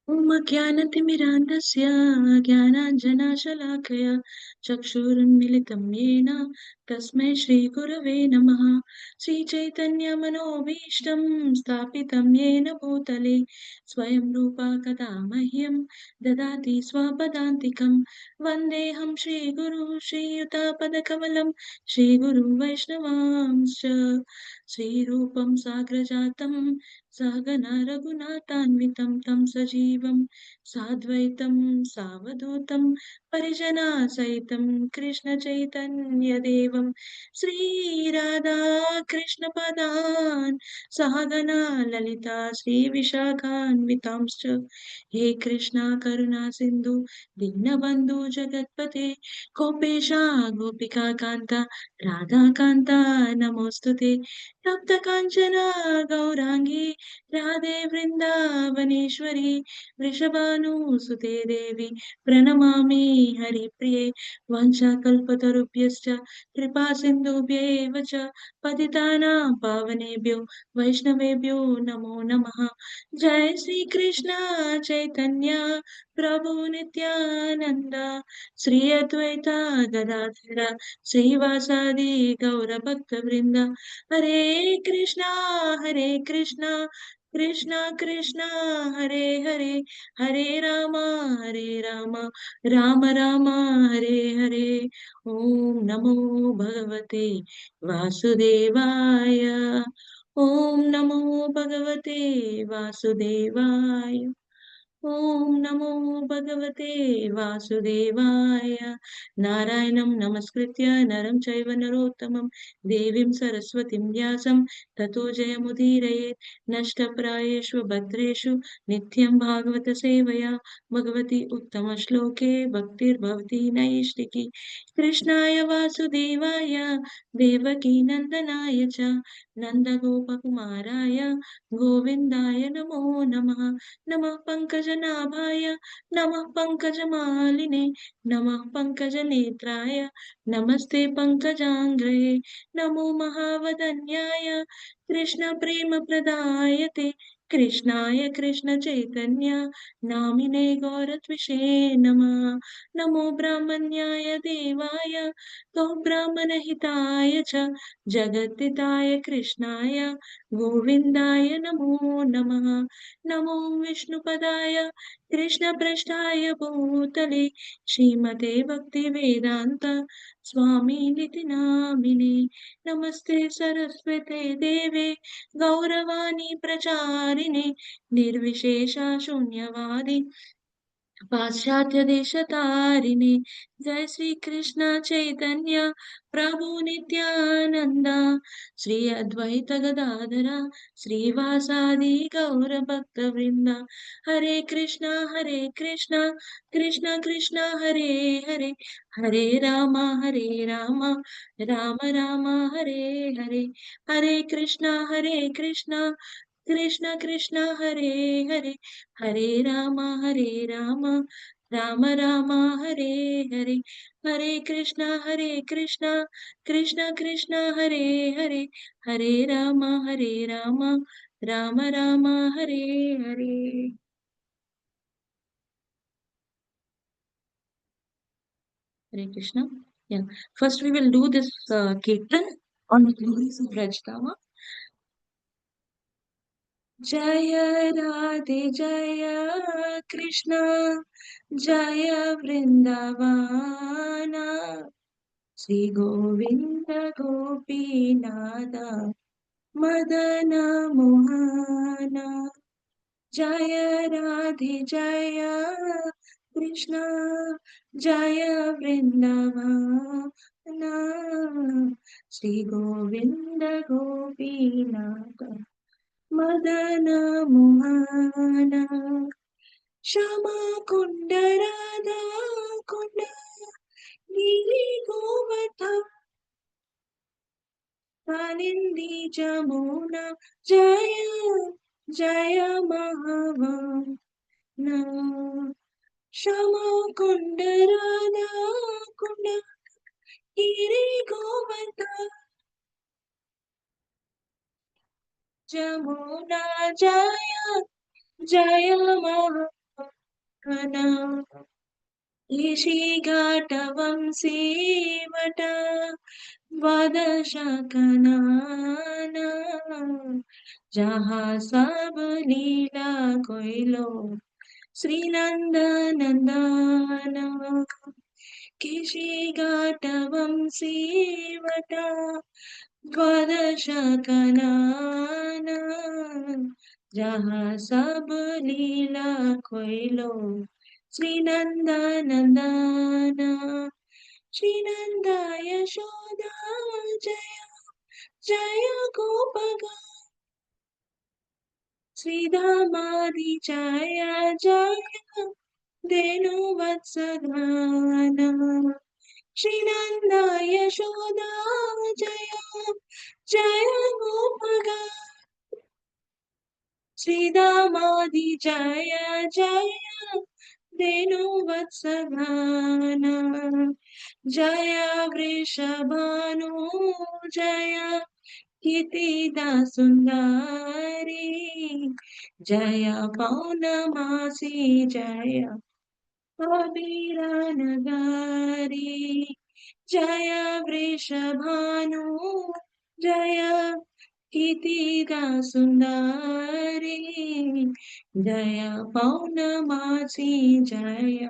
ज्ञानतिमिरान्धस्य ज्ञानाञ्जनशलाकया चक्षुरुन्मिलितं येन तस्मै श्रीगुरवे नमः। श्रीचैतन्यमनोभीष्टं स्थापितं येन भूतले स्वयं रूपा कदा मह्यं ददाति स्वपदान्तिकं। वन्देऽहं श्रीगुरुं श्रीयुतापदकमलं श्रीगुरुं वैष्णवांश्च श्रीरूपं साग्रजातं सहगना रघुनाथान्वितं तं सजीवं साद्वैतं सावधूतं परिजनासहितं कृष्णचैतन्यदेवं श्रीराधा कृष्णपदान् सहगना ललिता श्रीविशाखान्वितांश्च। हे कृष्णा करुणा सिन्धु दीनबन्धु जगत्पते गोपेशा गोपिका कान्ता राधाकान्ता नमोऽस्तुते। तप्तकाञ्चना गौराङ्गी राधे वृन्दावनेश्वरी वृषभानुसुते देवी प्रणमामि हरिप्रिये। वाञ्छाकल्पतरुभ्यश्च कृपा सिन्धुभ्येव च पतितानां पावनेभ्यो वैष्णवेभ्यो नमो नमः। जय श्री कृष्ण चैतन्य प्रभु नित्यानन्द श्री अद्वैता गदाधर श्रीवासादि गौरभक्तवृन्द। हरे कृष्णा कृष्णा कृष्णा हरे हरे हरे राम राम राम हरे हरे। ओम नमो भगवते वासुदेवाय। ओम नमो भगवते वासुदेवाय। ओम नमो भगवते वासुदेवाय। नारायणं नमस्कृत्य नरं चैव नरोत्तमं देवीं सरस्वतीं व्यासं ततो जयमुदीरयेत्। नष्टप्रायेषु भद्रेषु नित्यं भागवत सेवया भगवती उत्तमश्लोके भक्तिर्भवति नैष्टिकी। कृष्णाय वासुदेवाय देवकी नन्दनाय च नन्दगोपकुमाराय गोविन्दाय नमो नमः। नमः पङ्कजनाभाय नमः पङ्कजमालिने नमः पङ्कजनेत्राय नमस्ते पङ्कजाङ्घ्रे। नमो महावदन्याय कृष्णप्रेमप्रदायते कृष्णाय कृष्णचैतन्य नामिने गौरत्विषे नमः। नमो ब्राह्मण्याय देवाय गौब्राह्मणहिताय च जगद्दिताय कृष्णाय गोविन्दाय नमो नमः। नमो विष्णुपदाय कृष्णपृष्ठाय भूतले श्रीमते भक्तिवेदान्त स्वामिनिति नामिने। नमस्ते सरस्वते देवे गौरवाणी प्रचारिणे निर्विशेषा शून्यवादी पाश्चात्य देश तारिणे। जय श्री कृष्ण चैतन्य प्रभु नित्यानंदा श्री अद्वैत गदाधरा श्रीवासादि गौर भक्त वृंदा। हरे कृष्णा कृष्ण कृष्ण हरे हरे हरे राम राम राम हरे हरे। हरे कृष्णा कृष्ण कृष्ण हरे हरे हरे राम राम राम हरे हरे। हरे Krishna Krishna Krishna Hare Hare Hare Ram Ram Ram Hare Hare. Hare Krishna. Yeah. First, we will do this kirtan on the glories of Rajtama. जय राधे जय कृष्ण जय वृंदावन श्री गोविंद गोपीनाथ मदन मोहन। जय राधे जय कृष्ण जय वृंदावन श्री गोविंद गोपीनाथ मदन मोहन। श्यामा कुंड राधा कुंड नीली गोवर्धन कालिंदी जमुना जय जय महावन। श्यामा कुंड राधा कुंड नीली गोवर्धन जमुना जय जय महावन। ऋषिघाटवंशीवट द्वादशकनाना जहाँ सब लीला कोइलो श्रीनंदनंदन ऋषिघाटवंशीवट द्वादशकनाना जहाँ सब लीला कोइलो श्रीनंदनंदन श्रीनंदा यशोदा जय जय गोपगा श्रीधामादि जय जय धेनुवत्सधान श्रीनंदा यशोदा जय जय गोपगा श्रीधामादि जय जय धेनुवत्सधान जय वृषभानु जय कितिदा सुंदरी जय पौर्णमासी जय अबीरा नगारी जय वृषभानु जय कितिदा सुंदरी जय पौर्णमासी जय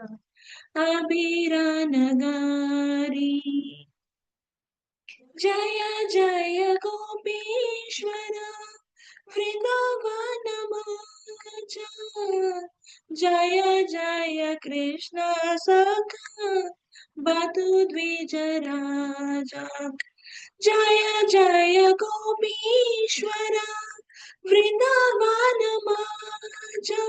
अबीरा नगारी जय जय गोपीश्वर वृंदावन माचा जय जय कृष्ण सखा बतु द्विज राजा जय जय गोपीश्वर वृंदावन माचा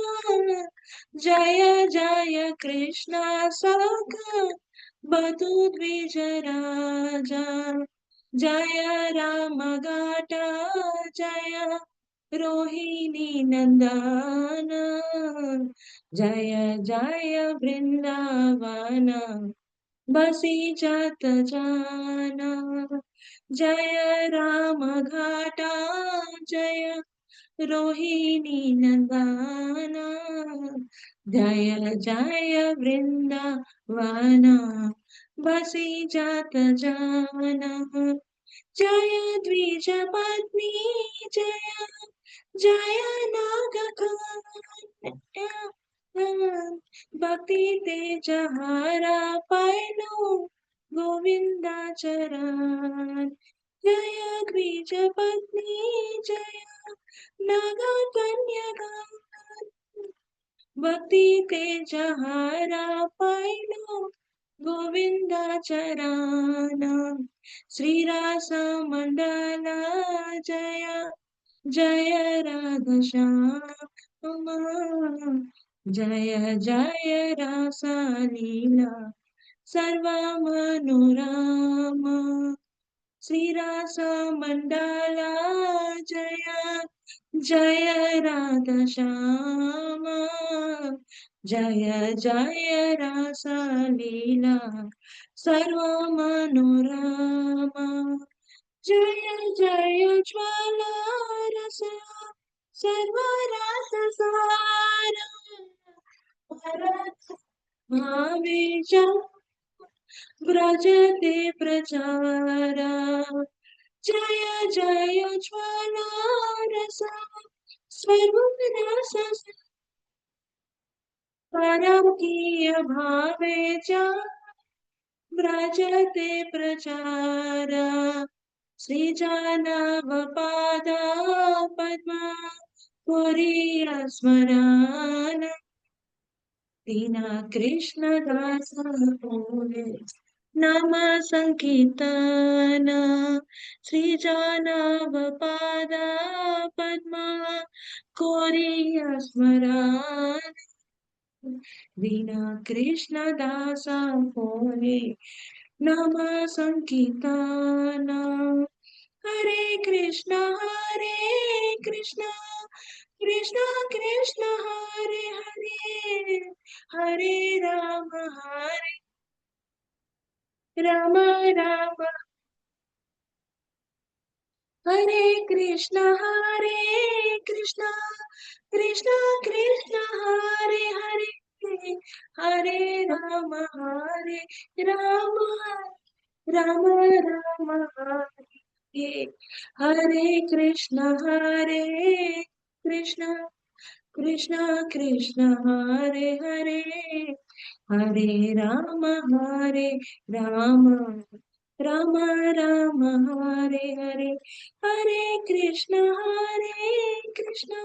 जय जय कृष्ण सखा बतु द्विज राजा जय राम घाटा जय रोहिणी नंदन जय जय वृंदावन बसी जत जाना जय राम घाटा जय रोहिणी नंदन जय जय वृंदावन बसी जत जाना जय द्विज पत्नी जय जय नागकान्या भक्ति तेज हारा पैलो गोविंदा चरण जय द्विज पत्नी जय नागकन्या भक्ति तेज हारा पैलो गोविंदा चरण श्री रास मंडला जय जय राधा श्याम जय जय रास लीला सर्व मनोरम श्री रास मंडला जय जय राधा श्याम जय जय रास लीला सर्व मनोरम जय जय ज्वाला रस सर्व रस सार भरत भावे व्रजते प्रचारा जय जय ज्वाला रस सर्व रस परकीय भावे च व्रजते प्रचारा श्रीजानवपादा पद्मा पुरीय स्मरण दीना कृष्ण दास बोले नाम संकीर्तन श्रीजानवपादा पद्मा कोरीय स्मरण दीना कृष्ण दास बोले नाम संकीर्तन हरे कृष्ण कृष्ण कृष्ण कृष्ण हरे हरे हरे राम राम हरे Krishna Krishna Krishna Krishna Hare Hare Rama, Hare Rama, Rama Rama, Hare Hare Krishna, Hare Krishna, Krishna Krishna, Hare Hare, Hare Rama, Hare Rama, Rama Rama, Hare Hare, Hare Krishna, Hare Krishna,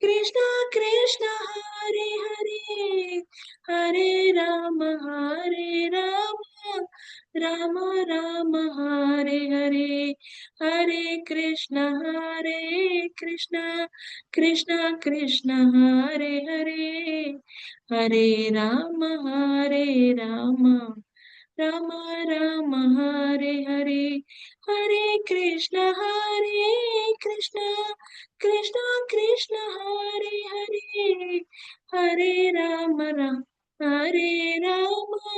Krishna Krishna, Hare Hare, Hare Rama, Hare Rama, Rama Rama, Hare Hare, Hare Krishna, Hare Krishna, Krishna Krishna, Hare Hare, Hare Rama, Hare Rama, Rama Rama, Hare Hare, Hare Krishna, Hare Krishna, Krishna Krishna, Hare Hare, Hare Rama, Hare Rama,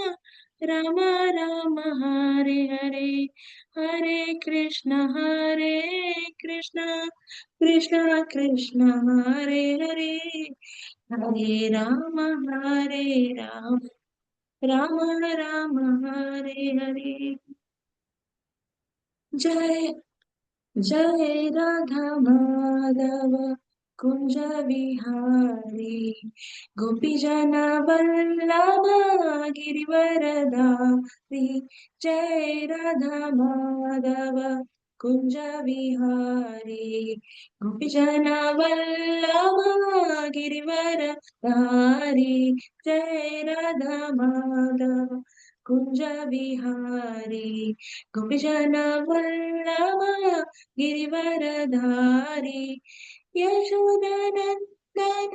Rama Rama, Hare Hare, Hare Krishna, Hare Krishna, Krishna Krishna, Hare Hare, Hare Rama, Hare Rama, Rama Rama, Hare Hare. Jai Jai Radha Madhava Kunja Vihari Gopijana Vallabha Girivaradari Jai Radha Madhava Kunja Vihari Gopijana Vallabha Girivaradari Jai Radha Madhava Kunja Vihari Gopijana Vallabha Girivardhari यशोदनन्दन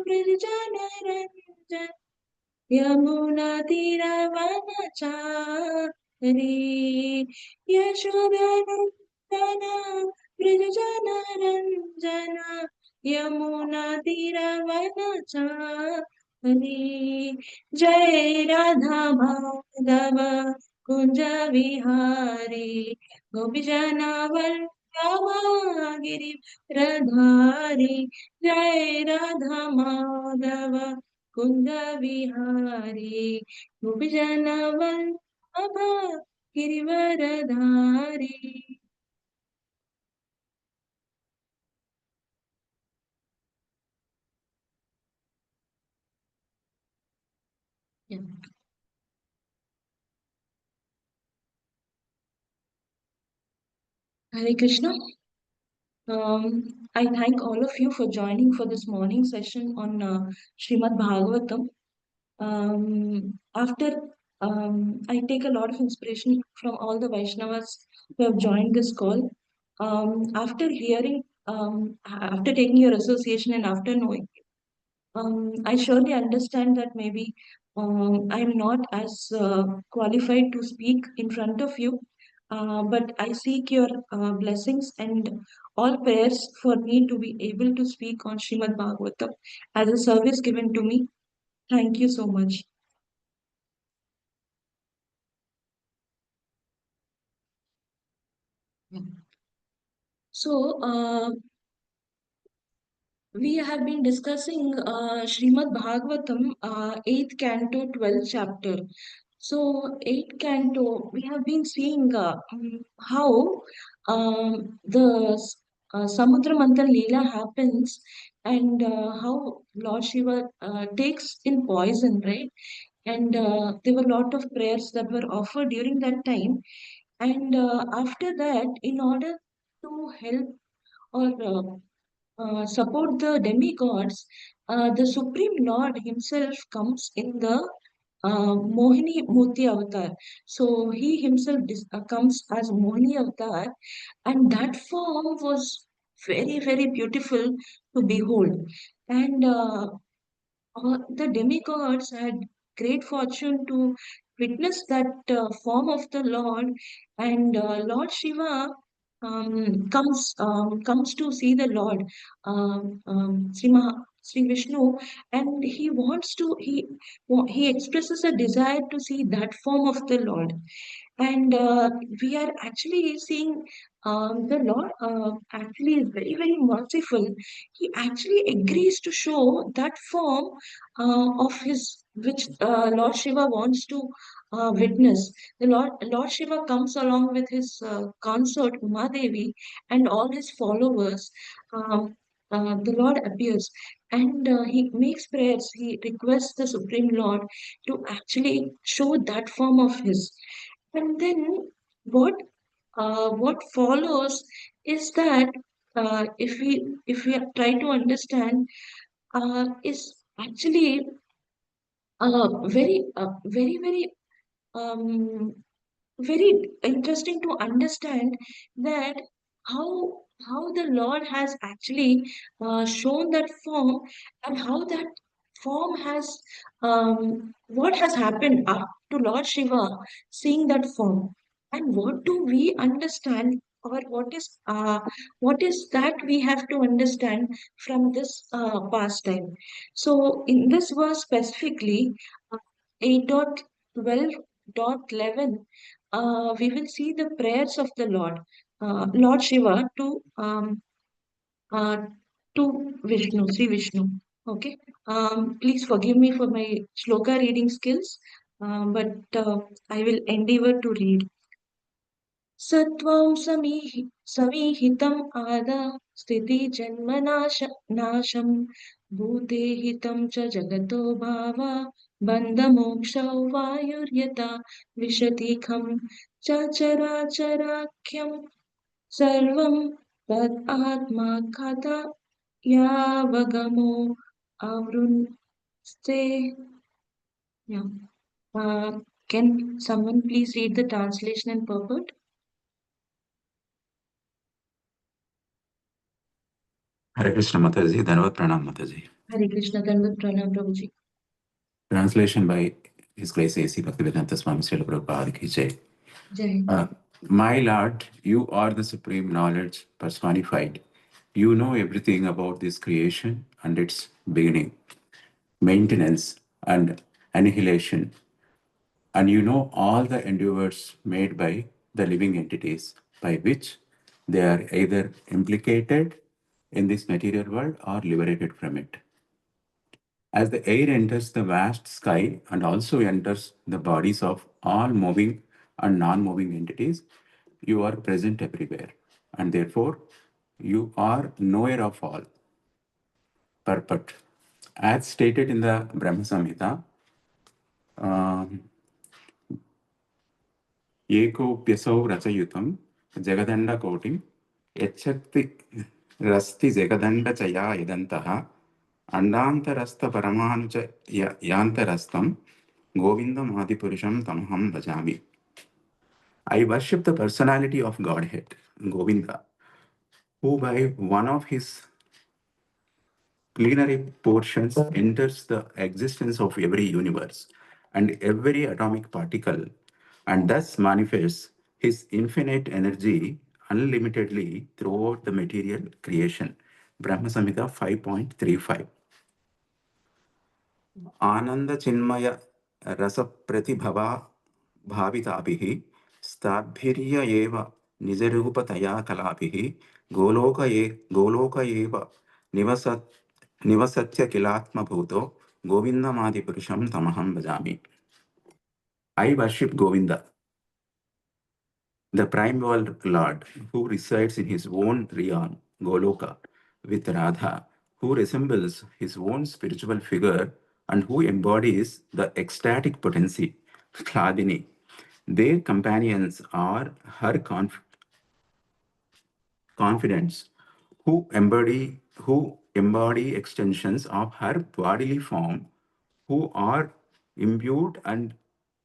वृषजनरञ्जन यमुनातीरवनचारी यशोदनन्दन वृषजनरञ्जन यमुनातीरवनचारी जय राधा माधव कुञ्ज विहारी गोपीजन वल्लभा गिरिवरधारी जय राधा माधव कुंज विहारी गोपीजन वल्लभा Girivardhari. Yeah. Hare Krishna. I thank all of you for joining for this morning session on Srimad Bhagavatam. After I take a lot of inspiration from all the Vaishnavas who have joined this call. After hearing, after taking your association and after knowing, I surely understand that maybe I'm not as qualified to speak in front of you, but I seek your blessings and all prayers for me to be able to speak on Srimad Bhagavatam as a service given to me. Thank you so much. Yeah. So, we have been discussing Srimad Bhagavatam, 8th Canto, 12th chapter. So, 8th Canto, we have been seeing how the Samudra Manthan Leela happens and how Lord Shiva takes in poison, right? And there were a lot of prayers that were offered during that time. And after that, in order to help or support the demigods, the Supreme Lord himself comes in the Mohini Murti avatar. So he himself comes as Mohini avatar, and that form was very, very beautiful to behold. And the demigods had great fortune to witness that form of the Lord, and Lord Shiva comes to see the Lord, Sri Vishnu, and he expresses a desire to see that form of the Lord. And we are actually seeing the Lord actually is very, very merciful. He actually agrees to show that form of his, which Lord Shiva wants to witness. The Lord Shiva comes along with his consort Uma Devi and all his followers. Um, the Lord appears and he makes prayers. He requests the Supreme Lord to actually show that form of his. And then what what follows is that if we try to understand is actually very um, very interesting to understand that how the Lord has actually shown that form and how that form has what has happened up to Lord Shiva seeing that form and what do we understand or what is that we have to understand from this pastime. So in this verse specifically, 8.12.11, we will see the prayers of the Lord, Lord Shiva uh, to Vishnu, Sri Vishnu. Okay. Please forgive me for my shloka reading skills, but I will endeavor to read. सत्त्वं समीहितम् नाशं भूते हितं च जगतो भावा बन्धमोक्षौ वायुर्यथा विशतिखं च चराचराख्यं सर्वं तदात्मा कथा यावगमो आवृण्स्ते. Yeah. Can someone please read the translation and purport? Hare Krishna Mataji, Dhanavad Pranam Mataji. Hare Krishna, Dandavat Pranam Prabhuji. Translation by His Grace A.C. Bhaktivedanta Swami Srila Prabhupada ki jai. Jai. My Lord, you are the supreme knowledge personified. You know everything about this creation and its beginning, maintenance, and annihilation. And you know all the endeavors made by the living entities by which they are either implicated in this material world or liberated from it. As the air enters the vast sky and also enters the bodies of all moving and non moving entities, you are present everywhere. And therefore, you are knower of all. Purport. As stated in the Brahma Samhita, Ekopyasau Rachayutam Jagadanda Kotim Yachakti Rasti Jagadanda Chaya Idantaha Andantarasta Paramanuja Yantarastam Govindam Adipurusham Tamham Bhajami. I worship the personality of Godhead, Govinda, who by one of his plenary portions enters the existence of every universe and every atomic particle, and thus manifests his infinite energy unlimitedly throughout the material creation. Brahma Samhita 5.35. आनंद चिन्मय रस प्रतिभवा भाविताभिः स्थाभिर्य एव निजरूपतया कलाभिः गोलोक एव निवसत्य किलात्मभूतो गोविन्दमादिपुरुषं तमहं भजामि. I worship Govinda, the primeval Lord, who resides in his own realm, Goloka, with Radha, who resembles his own spiritual figure and who embodies the ecstatic potency, Kladini. Their companions are her confidants, who embody extensions of her bodily form, who are imbued and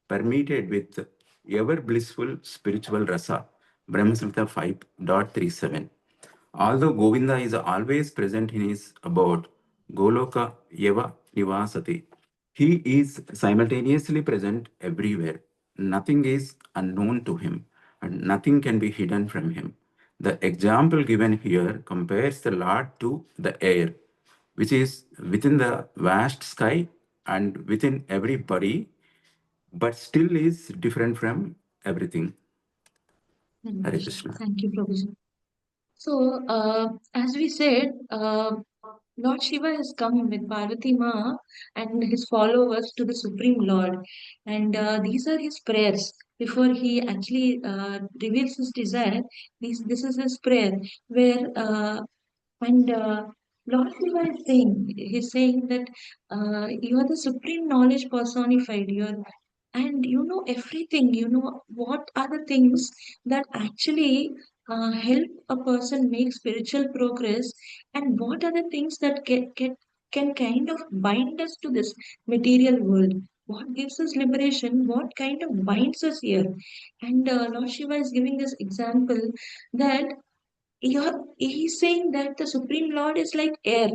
permeated with ever blissful spiritual rasa. Brahmasmrita 5.37. Although Govinda is always present in his abode, Goloka Eva Nivasati, he is simultaneously present everywhere. Nothing is unknown to him, and nothing can be hidden from him. The example given here compares the Lord to the air, which is within the vast sky and within everybody, but still is different from everything. Hare Krishna. Thank you, Prabhuji. So, as we said, Lord Shiva has come with Parvati Ma and his followers to the Supreme Lord, and these are his prayers before he actually reveals his desire. This is his prayer, where and Lord Shiva is saying, he's saying that you are the supreme knowledge personified. And you know everything. You know what are the things that actually help a person make spiritual progress, and what are the things that can kind of bind us to this material world. What gives us liberation? What kind of binds us here? And Lord Shiva is giving this example that he's saying that the Supreme Lord is like air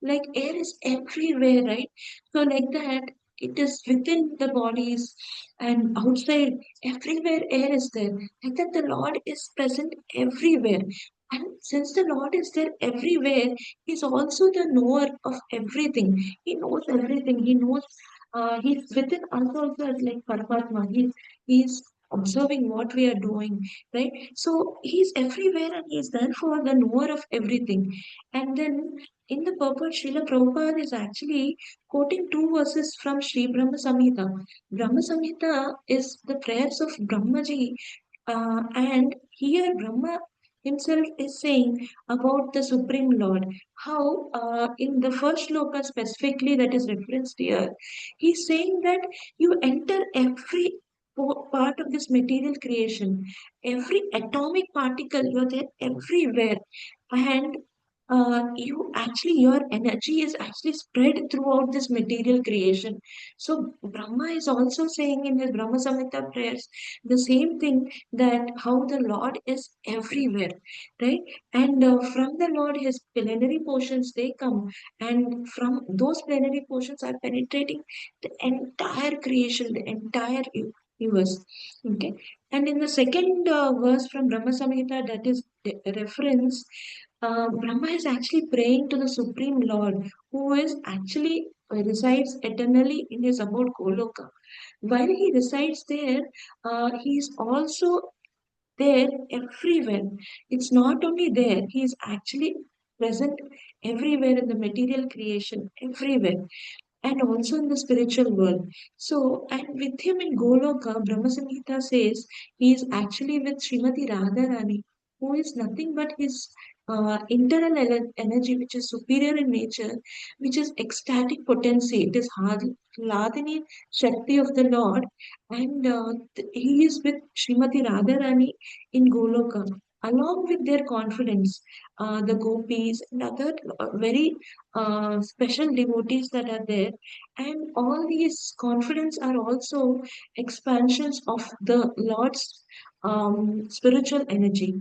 is everywhere, right? So, like that, it is within the bodies and outside, everywhere air is there. Like that, the Lord is present everywhere. And since the Lord is there everywhere, He's also the knower of everything. He knows everything. He knows, He's within us also as like Paramatma. He's observing what we are doing, right? So he's everywhere and he's therefore the knower of everything. And then in the purport, Srila Prabhupada is actually quoting two verses from Sri Brahma Samhita. Brahma Samhita is the prayers of Brahmaji, and here Brahma himself is saying about the Supreme Lord. How in the first shloka specifically that is referenced here, he's saying that you enter every part of this material creation, every atomic particle, you're there everywhere. And you actually, your energy is actually spread throughout this material creation. So Brahma is also saying in his Brahma Samhita prayers the same thing, that how the Lord is everywhere, right? And from the Lord, his plenary portions they come, and from those plenary portions are penetrating the entire creation, the entire universe. Okay, and in the second verse from Brahma Samhita, that is the reference, Brahma is actually praying to the Supreme Lord, who is actually resides eternally in his abode Goloka. While he resides there, he is also there everywhere. It's not only there, he is actually present everywhere in the material creation, everywhere, and also in the spiritual world. So, and with him in Goloka, Brahma Samhita says he is actually with Srimati Radharani, who is nothing but his internal energy, which is superior in nature, which is ecstatic potency. It is Hladini Shakti of the Lord, and he is with Srimati Radharani in Goloka. Along with their confidence, the gopis and other very special devotees that are there, and all these confidence are also expansions of the Lord's spiritual energy,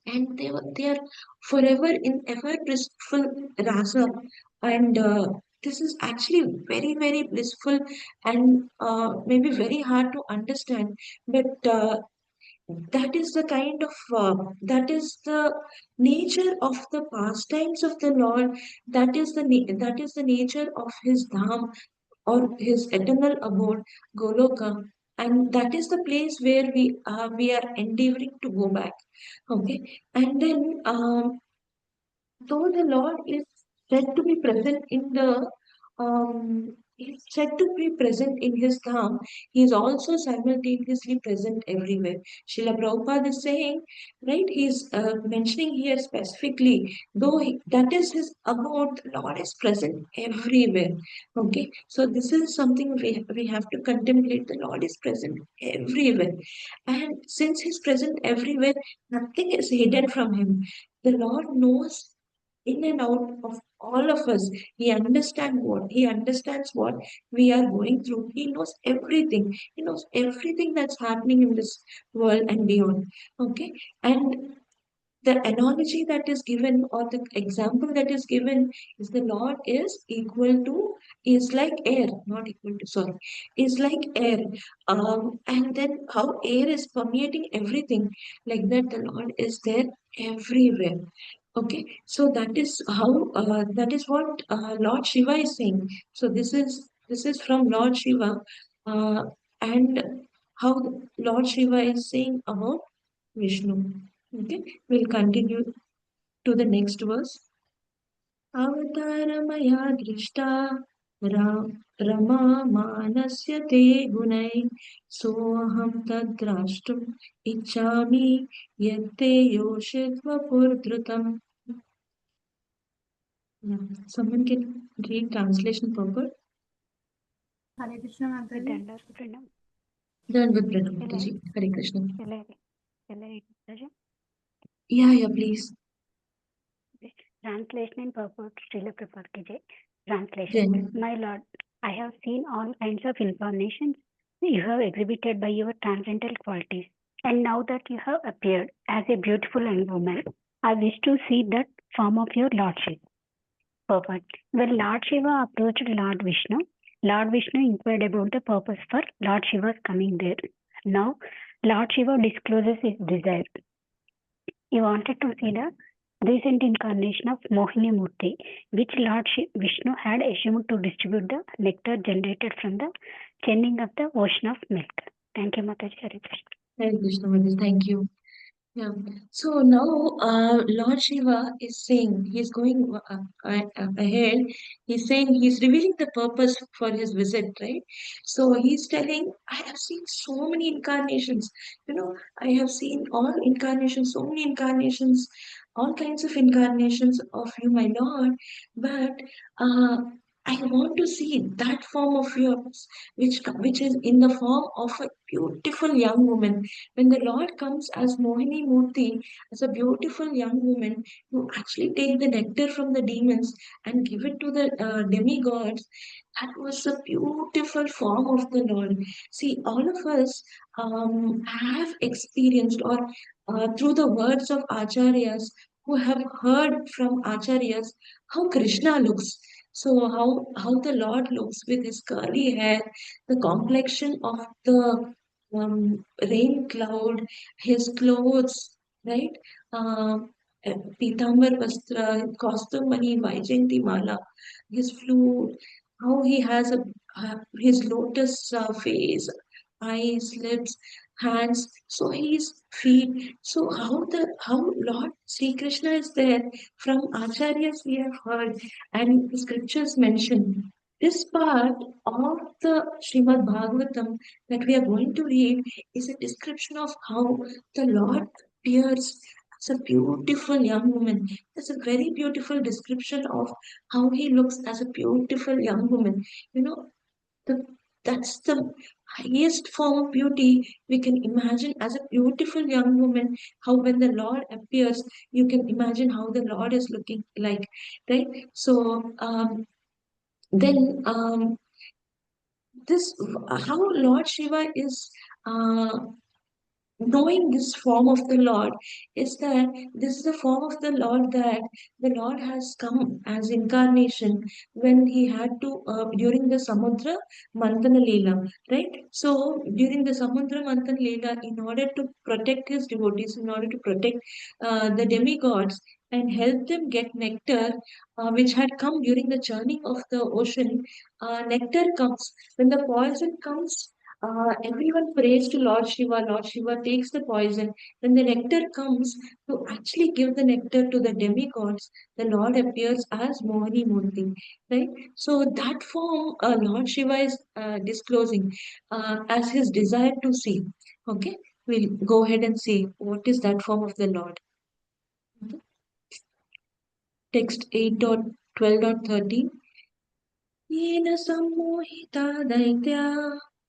and they are forever in ever blissful rasa, and this is actually very blissful, and maybe very hard to understand, but that is the kind of that is the nature of the pastimes of the Lord. That is that is the nature of his dham, or his eternal abode, Goloka, and that is the place where we are endeavoring to go back. Okay, and then though the Lord is said to be present in the he's said to be present in his dham, he is also simultaneously present everywhere. Srila Prabhupada is saying, right, he's mentioning here specifically, though that is his abode, the Lord is present everywhere. Okay, so this is something we have to contemplate. The Lord is present everywhere. And since he's present everywhere, nothing is hidden from him. The Lord knows in and out of all of us. He understands what we are going through. He knows everything. He knows everything that's happening in this world and beyond. Okay, and the analogy that is given, or the example that is given, is the Lord is like air, not equal to, sorry, is like air. And then how air is permeating everything, like that the Lord is there everywhere. Okay, so that is how that is what Lord Shiva is saying. So this is from Lord Shiva, and how Lord Shiva is saying about Vishnu. Okay, we'll continue to the next verse. अवतारमया दृष्टा रा रमा मानस्य ते गुणै सोऽहं तद्द्रष्टुम् इच्छामि यत्ते योषित्वपुर्धृतम्. Someone can read translation purport. Hare Krishna With Mataji. Danda Pranam. Done with Pranam Shall I, Mataji. Hare Krishna. shall I, shall I read Mataji? Yeah, please. Okay. Translation and purport, Srila Prabhupada ki Jai. Translation. Then, My Lord, I have seen all kinds of incarnations you have exhibited by your transcendental qualities. And now that you have appeared as a beautiful young woman, I wish to see that form of your Lordship. Purport. When Lord Shiva approached Lord Vishnu inquired about the purpose for Lord Shiva's coming there. Now, Lord Shiva discloses his desire. He wanted to see the recent incarnation of Mohini Murti, which Lord Vishnu had assumed to distribute the nectar generated from the churning of the ocean of milk. Thank you, Mataji. Hare Krishna. Hare Krishna Mataji. Thank you. Yeah. So now, Lord Shiva is saying he's going ahead. He's saying he's revealing the purpose for his visit, right? So he's telling, I have seen so many incarnations. I have seen all incarnations, so many incarnations, all kinds of incarnations of you, my Lord. But uh, I want to see that form of yours, which is in the form of a beautiful young woman. When the Lord comes as Mohini Murti, as a beautiful young woman, you actually take the nectar from the demons and give it to the demigods. That was a beautiful form of the Lord. See, all of us have experienced, or through the words of Acharyas, who have heard from Acharyas, how Krishna looks. So how the Lord looks with his curly hair, the complexion of the rain cloud, his clothes, right? Pitambar Vastra, Kaustamani, Vaijayanti Mala, his flute, how he has his lotus face, eyes, lips, hands, so his feet. So how Lord Sri Krishna is there from Acharyas we have heard, and the scriptures mention. This part of the Srimad Bhagavatam that we are going to read is a description of how the Lord appears as a beautiful young woman. It's a very beautiful description of how he looks as a beautiful young woman. You know, the that's the highest form of beauty we can imagine, as a beautiful young woman. How when the Lord appears, you can imagine how the Lord is looking like, right? So then this how Lord Shiva is knowing this form of the Lord, is that this is the form of the Lord that the Lord has come as incarnation when he had to during the Samudra Mantana Leela, right? So during the Samudra Mantana Leela, in order to protect his devotees, in order to protect the demigods and help them get nectar, which had come during the churning of the ocean, nectar comes. When the poison comes, everyone prays to Lord Shiva. Lord Shiva takes the poison. When the nectar comes to actually give the nectar to the demigods, the Lord appears as Mohini Murti. Right? So that form Lord Shiva is disclosing as his desire to see. Okay, we'll go ahead and see what is that form of the Lord. Okay. Text 8.12.13. येन सम्मोहिता दैत्या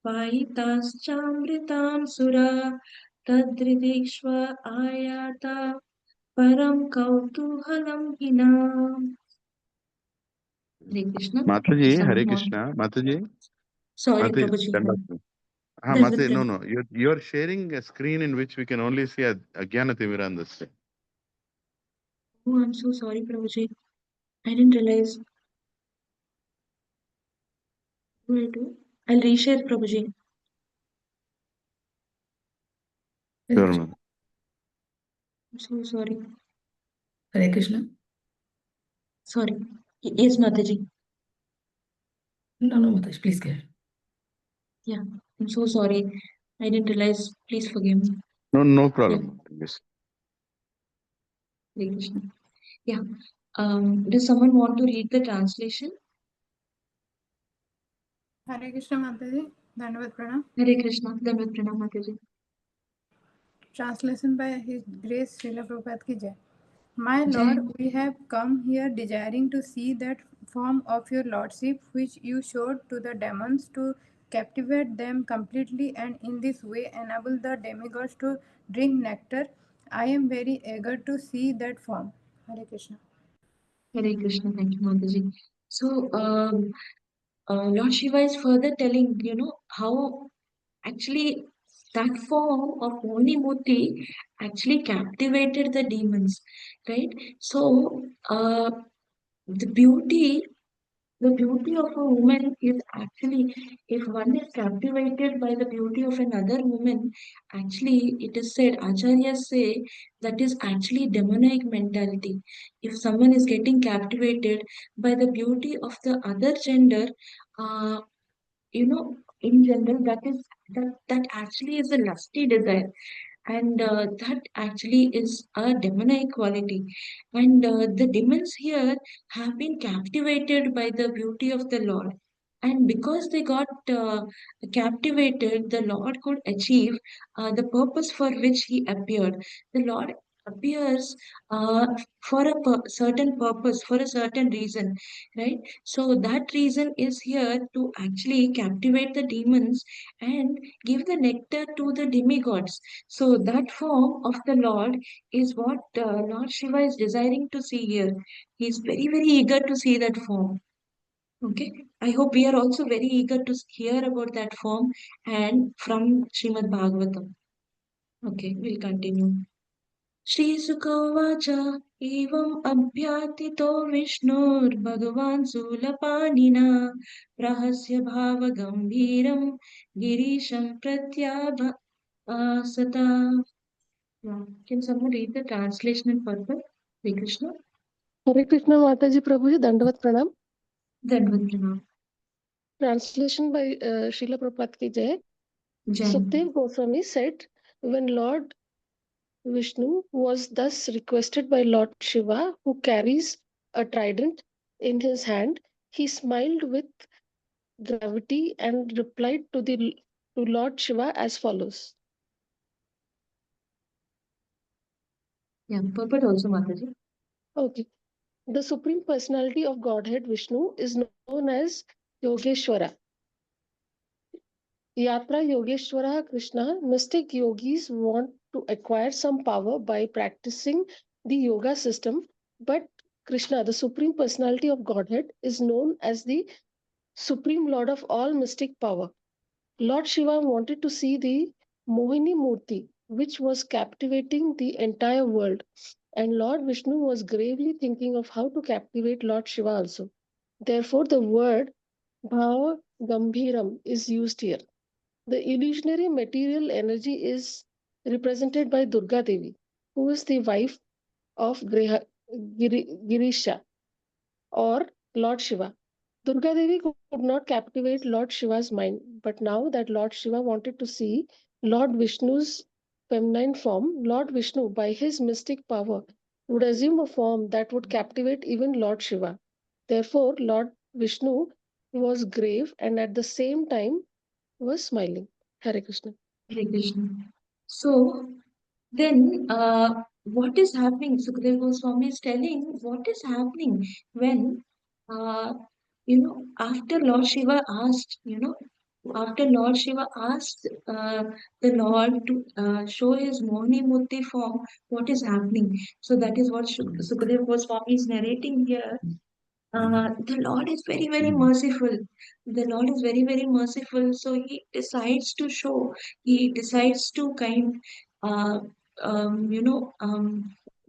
पायिताश्चामृतां सुरा तद्रिदीक्ष्व आयाता परं कौतूहलं Hina. Hare Krishna. Mataji, Hare Someone want? Krishna. Mataji, Sorry, Mataji, Prabhuji. stand up. Done with Mataji, no, Prabhu. no. You're sharing a screen in which we can only see a Jnana on this. Oh, I'm so sorry, Prabhuji. I didn't realize. What do I do? I'll reshare, Prabhuji. Sure, ma'am. I'm so sorry. Hare Krishna. Sorry. Yes, Mataji. No, no, Mataji, please go ahead. Yeah, I'm so sorry. I didn't realize. Please forgive me. No problem. Yes. Hare Krishna. Yeah. Does someone want to read the translation? Hare Krishna Mataji, Dandavat Pranam. Hare Krishna. Dandavat Pranam Mataji. Translation by His Grace Srila Prabhupada ki Jai. My Jai. Lord, we have come here desiring to see that form of your Lordship which you showed to the demons to captivate them completely and in this way enable the demigods to drink nectar. I am very eager to see that form. Hare Krishna. Hare Krishna. Thank you, Mataji. So, Lord Shiva is further telling, how actually that form of Moni Murti actually captivated the demons, right? So, the beauty the beauty of a woman is actually, if one is captivated by the beauty of another woman, actually, it is said, Acharyas say, that is actually demonic mentality. If someone is getting captivated by the beauty of the other gender, uh, in general, that actually is a lusty desire, and that actually is a demonic quality. And the demons here have been captivated by the beauty of the Lord. And because they got captivated, the Lord could achieve the purpose for which He appeared. The Lord appears for a certain purpose, for a certain reason, right? So that reason is here to actually captivate the demons and give the nectar to the demigods. So that form of the Lord is what Lord Shiva is desiring to see here. He is very, very eager to see that form. Okay. I hope we are also very eager to hear about that form and from Srimad Bhagavatam. Okay, we'll continue. श्रीसुकोवाच एवम् अभ्यार्थितो विष्णोर्भगवान् शूलपाणिना रहस्य भावगम्भीरं गिरीशं प्रत्याभासता. Yeah. Can someone read the translation in purpose? Hare Krishna. Hare Krishna Mataji Prabhuji, Dandavat Pranam. Dandavat Pranam. Translation by Srila Prabhupada ki Jai. Jai. Sukhdev Goswami said, when Lord Vishnu was thus requested by Lord Shiva, who carries a trident in his hand, he smiled with gravity and replied to Lord Shiva as follows. Yeah, purport also, Mataji. Okay. The Supreme Personality of Godhead Vishnu is known as Yogeshwara. Yatra Yogeshwara Krishna, mystic yogis want to acquire some power by practicing the yoga system, but Krishna, the Supreme Personality of Godhead, is known as the Supreme Lord of all mystic power. Lord Shiva wanted to see the Mohini Murti, which was captivating the entire world, and Lord Vishnu was gravely thinking of how to captivate Lord Shiva also. Therefore, the word Bhava Gambhiram is used here. The illusionary material energy is represented by Durga Devi, who is the wife of Girisha or Lord Shiva. Durga Devi could not captivate Lord Shiva's mind, but now that Lord Shiva wanted to see Lord Vishnu's feminine form, Lord Vishnu, by his mystic power, would assume a form that would captivate even Lord Shiva. Therefore, Lord Vishnu was grave and at the same time was smiling. Hare Krishna. Hare Krishna. So then, what is happening? Sukadeva Goswami is telling what is happening when, uh, after Lord Shiva asked, after Lord Shiva asked the Lord to show his Mohini Murti form, what is happening? So that is what Sukadeva Goswami is narrating here. The Lord is very, very merciful. The Lord is very, very merciful. So he decides to uh,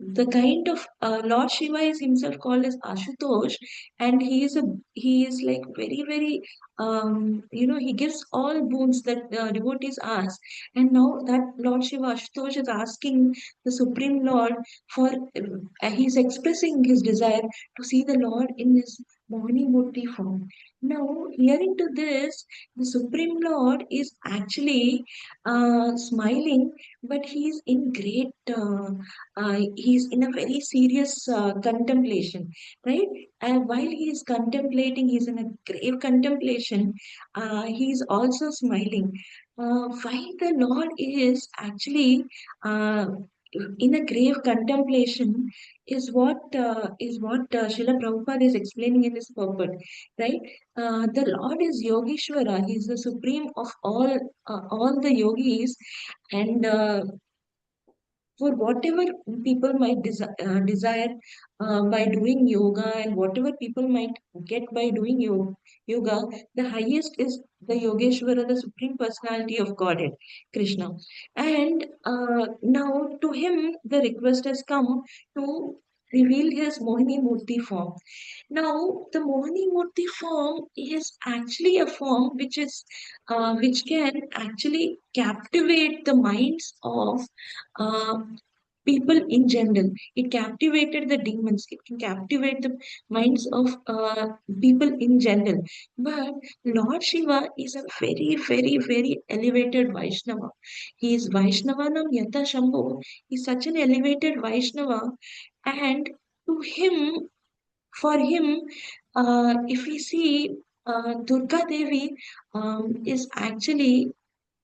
the kind of Lord Shiva is himself called as Ashutosh, and he is like very, very, he gives all boons that devotees ask. And now that Lord Shiva Ashutosh is asking the Supreme Lord for, he's expressing his desire to see the Lord in his Mohini Murti form. Now, hearing to this, the Supreme Lord is actually smiling, but he's in a very serious contemplation, right? And while he is contemplating, he's in a grave contemplation, he's also smiling. While the Lord uh, in a grave contemplation, is what Srila Prabhupada is explaining in his purport, right? The Lord is Yogeshwara. He is the supreme of all the yogis, and for whatever people might desire by doing yoga, and whatever people might get by doing yoga, the highest is the Yogeshwara, the Supreme Personality of Godhead, Krishna. And now to him, the request has come to reveal his Mohini Murti form. Now, the Mohini Murti form is actually a form which can actually captivate the minds of uh, people in general. It captivated the demons. It can captivate the minds of people in general. But Lord Shiva is a very, very, very elevated Vaishnava. He is Vaishnavanam Yata Shambho. He is such an elevated Vaishnava, and to him, for him, if we see, Durga Devi is actually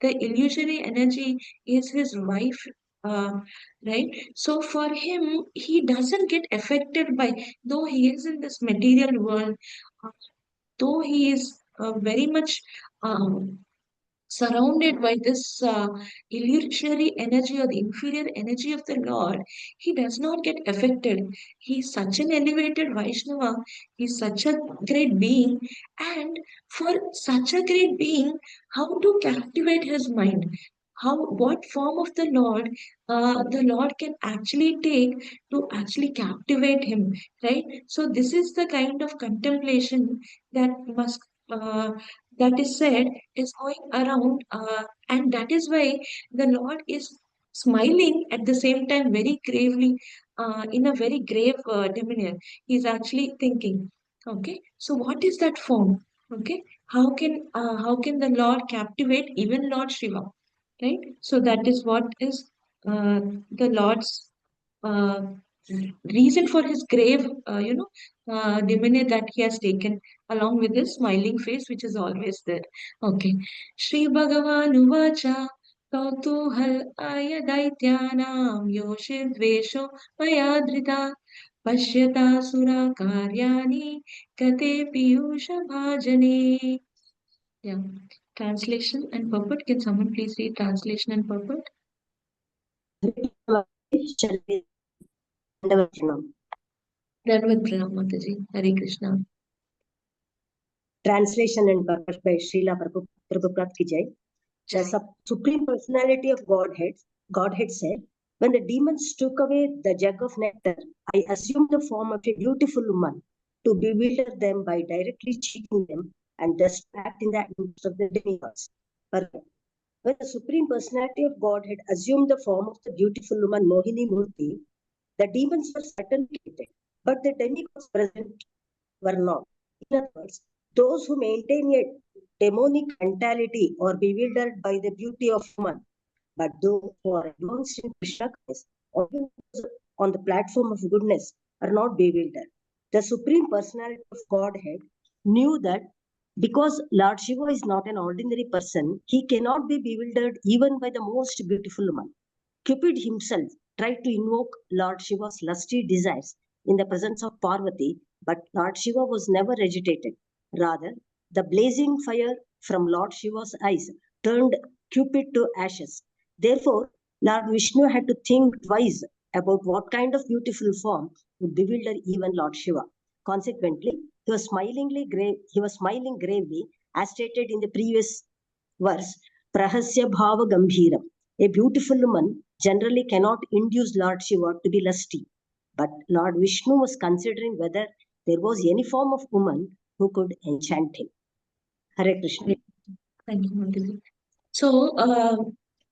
the illusory energy is his wife, uh, right? So for him, he doesn't get affected by, though he is in this material world, uh, though he is very much um, surrounded by this illusory energy or the inferior energy of the Lord, he does not get affected. He's such an elevated Vaishnava, he's such a great being, and for such a great being, how to captivate his mind? What form of the Lord can actually take to actually captivate him, right? So this is the kind of contemplation that must uh, that is said is going around, and that is why the Lord is smiling at the same time very gravely, in a very grave demeanor. He's actually thinking, okay, so what is that form? Okay, how can the Lord captivate even Lord Shiva? Right? So that is what is the Lord's uh, reason for his grave, demeanor that he has taken, along with his smiling face, which is always there. Okay. Shri Bhagavan Uvacha Kautuhal Aya Daityanam Yoshidvesho Mayadrita Pashyata Sura Karyani Kate Piyusha Bhajane. Yeah. Translation and purport. Can someone please read translation and purport? Shall we Dandavat Pranam. Dandavat Pranam, Mataji. Hare Krishna. Translation and purpose by Srila Prabhupada ki jai. The Supreme Personality of Godhead said, when the demons took away the jug of nectar, I assumed the form of a beautiful woman to bewilder them by directly cheating them and thus act in the interest of the demigods. When the Supreme Personality of Godhead assumed the form of the beautiful woman Mohini Murti, the demons were certainly treated, but the demigods present were not. In other words, those who maintain a demonic mentality are bewildered by the beauty of woman, but those who are advanced in Krishna consciousness or on the platform of goodness are not bewildered. The Supreme Personality of Godhead knew that because Lord Shiva is not an ordinary person, he cannot be bewildered even by the most beautiful woman. Cupid himself tried to invoke Lord Shiva's lusty desires in the presence of Parvati, but Lord Shiva was never agitated. Rather, the blazing fire from Lord Shiva's eyes turned Cupid to ashes. Therefore, Lord Vishnu had to think twice about what kind of beautiful form would bewilder even Lord Shiva. Consequently, he was smiling gravely, as stated in the previous verse, Prahasya Bhava Gambhiram. A beautiful woman generally cannot induce Lord Shiva to be lusty. But Lord Vishnu was considering whether there was any form of woman who could enchant him. Hare Krishna. Thank you, Mataji. So,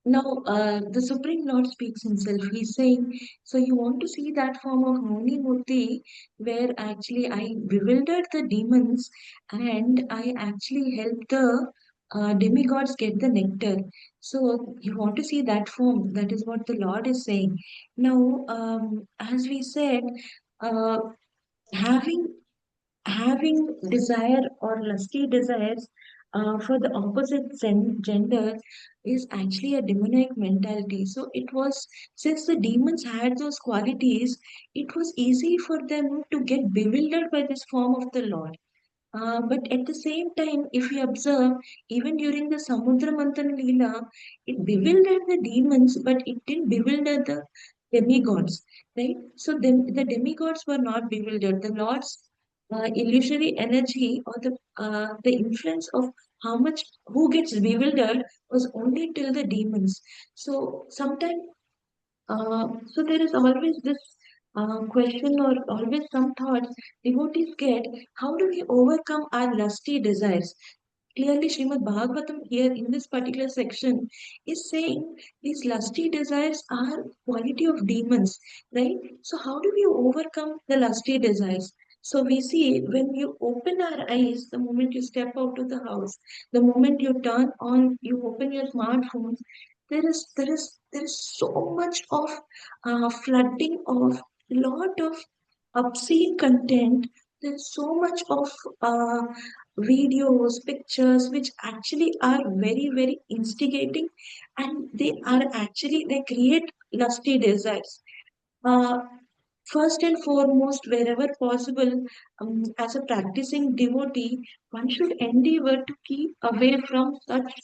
Now, the Supreme Lord speaks himself. He's saying, so you want to see that form of Mauni Murti where actually I bewildered the demons and I actually helped the demigods get the nectar. So you want to see that form. That is what the Lord is saying. Now, as we said, uh, having having desire or lusty desires for the opposite gender is actually a demonic mentality. So it was, since the demons had those qualities, it was easy for them to get bewildered by this form of the Lord. But at the same time, if we observe, even during the Samudra Manthan Leela, it bewildered the demons, but it didn't bewilder the demigods, right? So the demigods were not bewildered. The Lord's illusory energy or the influence of how much who gets bewildered was only till the demons. So sometimes so there is always this question or always some thoughts devotees get, how do we overcome our lusty desires? Clearly, Srimad Bhagavatam here in this particular section is saying these lusty desires are quality of demons, right? So how do we overcome the lusty desires? So we see when you open our eyes, the moment you step out of the house, the moment you turn on, you open your smartphones, there is so much of flooding of lot of obscene content. There's so much of uh, videos, pictures, which actually are very, very instigating, and they create lusty desires. Uh, First and foremost, wherever possible, as a practicing devotee, one should endeavor to keep away from such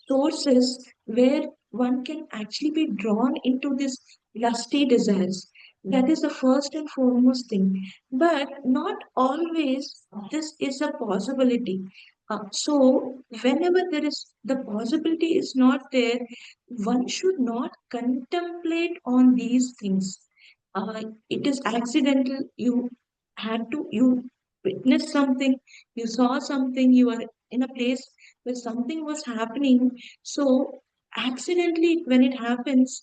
sources where one can actually be drawn into these lusty desires. That is the first and foremost thing. But not always this is a possibility. So, whenever there is the possibility is not there, one should not contemplate on these things. It is accidental. You witnessed something, you saw something, you were in a place where something was happening. So accidentally when it happens,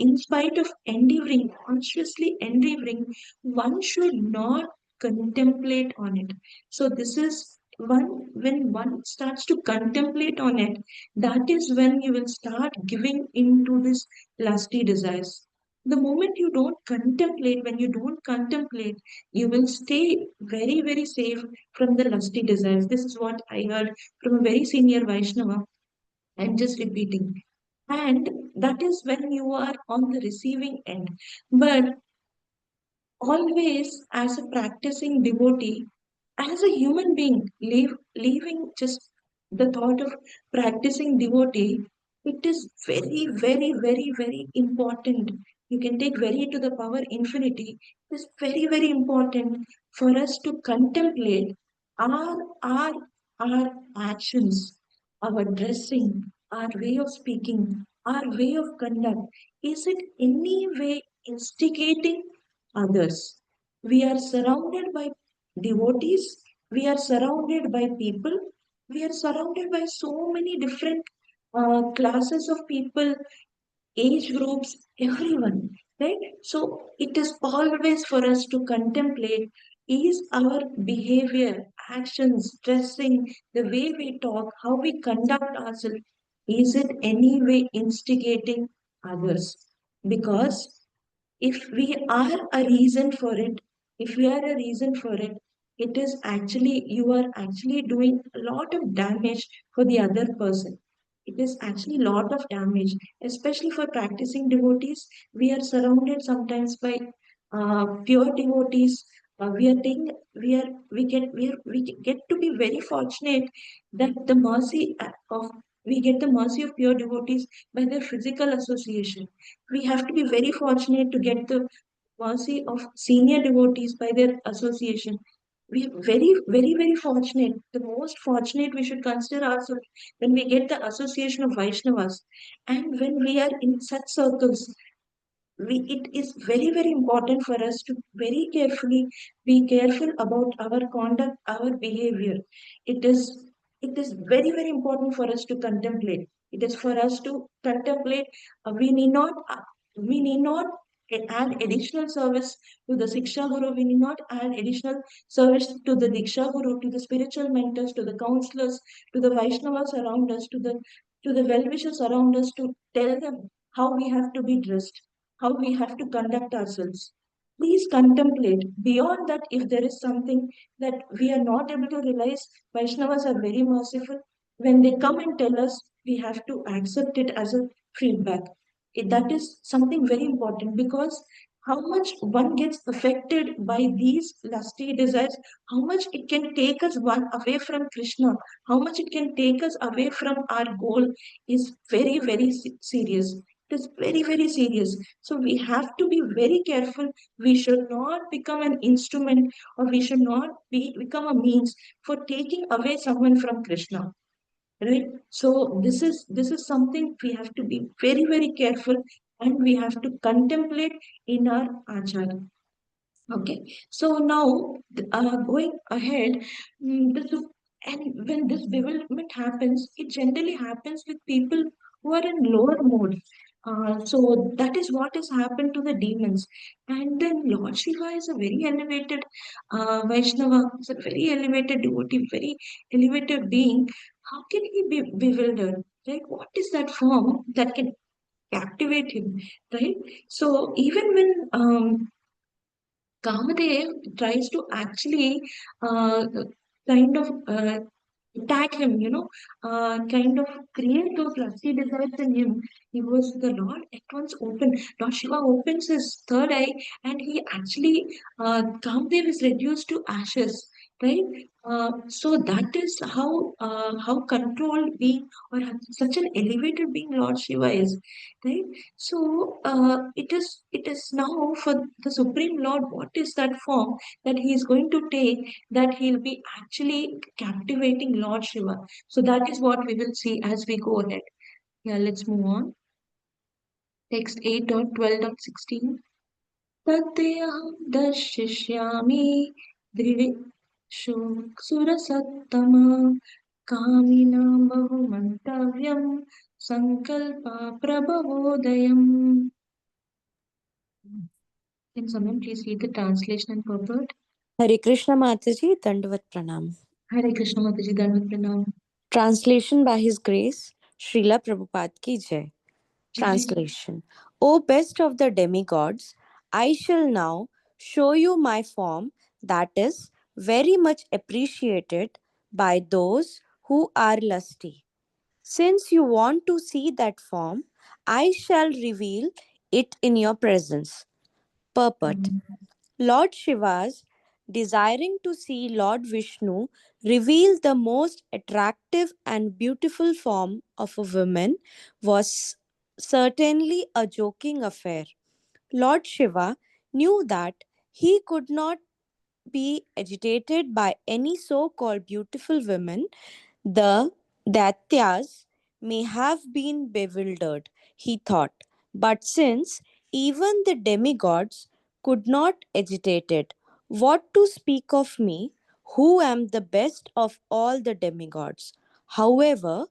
in spite of endeavoring, consciously endeavoring, one should not contemplate on it. So this is one, when one starts to contemplate on it, that is when you will start giving into this lusty desires. The moment you don't contemplate, when you don't contemplate, you will stay very, very safe from the lusty desires. This is what I heard from a very senior Vaishnava. I'm just repeating. And that is when you are on the receiving end. But always, as a practicing devotee, as a human being, leaving just the thought of practicing devotee, it is very, very, very, very important. You can take very to the power infinity. It is very, very important for us to contemplate our our our actions, our dressing, our way of speaking, our way of conduct. Is it any way instigating others? We are surrounded by devotees, we are surrounded by people, we are surrounded by so many different classes of people, age groups, everyone, right? So it is always for us to contemplate, is our behavior, actions, dressing, the way we talk, how we conduct ourselves, is it any way instigating others? Because if we are a reason for it, if we are a reason for it, it is actually, you are actually doing a lot of damage for the other person. It is actually a lot of damage, especially for practicing devotees. We are surrounded sometimes by pure devotees. We get to be very fortunate that the mercy of we get the mercy of pure devotees by their physical association. We have to be very fortunate to get the mercy of senior devotees by their association. We are very, very, very fortunate. The most fortunate we should consider ourselves when we get the association of Vaishnavas. And when we are in such circles, it is very, very important for us to very carefully be careful about our conduct, our behavior. It is very, very important for us to contemplate. It is for us to contemplate. We need not add additional service to the Siksha Guru. We need not add additional service to the Diksha Guru, to the spiritual mentors, to the counselors, to the Vaishnavas around us, to the well-wishers around us, to tell them how we have to be dressed, how we have to conduct ourselves. Please contemplate. Beyond that, if there is something that we are not able to realize, Vaishnavas are very merciful. When they come and tell us, we have to accept it as a feedback. That is something very important, because how much one gets affected by these lusty desires, how much it can take us one away from Krishna, how much it can take us away from our goal is very, very serious. It is very, very serious. So we have to be very careful. We should not become an instrument, or we should not become a means for taking away someone from Krishna. Right? So this is something we have to be very, very careful, and we have to contemplate in our achara. Okay, so now going ahead, and when this bewilderment happens, it generally happens with people who are in lower mode. So that is what has happened to the demons. And then Lord Shiva is a very elevated Vaishnava, is a very elevated devotee, very elevated being. How can he be bewildered? Right? What is that form that can captivate him? Right? So even when Kamadev tries to actually kind of attack him, kind of create those lusty desires in him. He was the Lord at once open. Lord Shiva opens his third eye, and he actually Kamadev is reduced to ashes. Right. So that is how controlled being, or such an elevated being Lord Shiva is. Right. So it is now for the Supreme Lord, what is that form that he is going to take, that he'll be actually captivating Lord Shiva. So that is what we will see as we go ahead. Yeah, let's move on. Text 8.12.16. Tatyaham darshishyami dridishu surasattama kamina bahumantavyam sankalpa prabhavodayam. Can someone please read the translation and purport? Hare Krishna Mataji, Dandavat Pranam. Hare Krishna Mataji, Dandavat Pranam. Translation by His Grace, Srila Prabhupada Ki Jai. Translation. O best of the demigods, I shall now show you my form that is very much appreciated by those who are lusty. Since you want to see that form, I shall reveal it in your presence. Purport. Lord Shiva's desiring to see Lord Vishnu reveal the most attractive and beautiful form of a woman was certainly a joking affair. Lord Shiva knew that he could not be agitated by any so-called beautiful women. The Daityas may have been bewildered, he thought, but since even the demigods could not agitate it, what to speak of me, who am the best of all the demigods? However,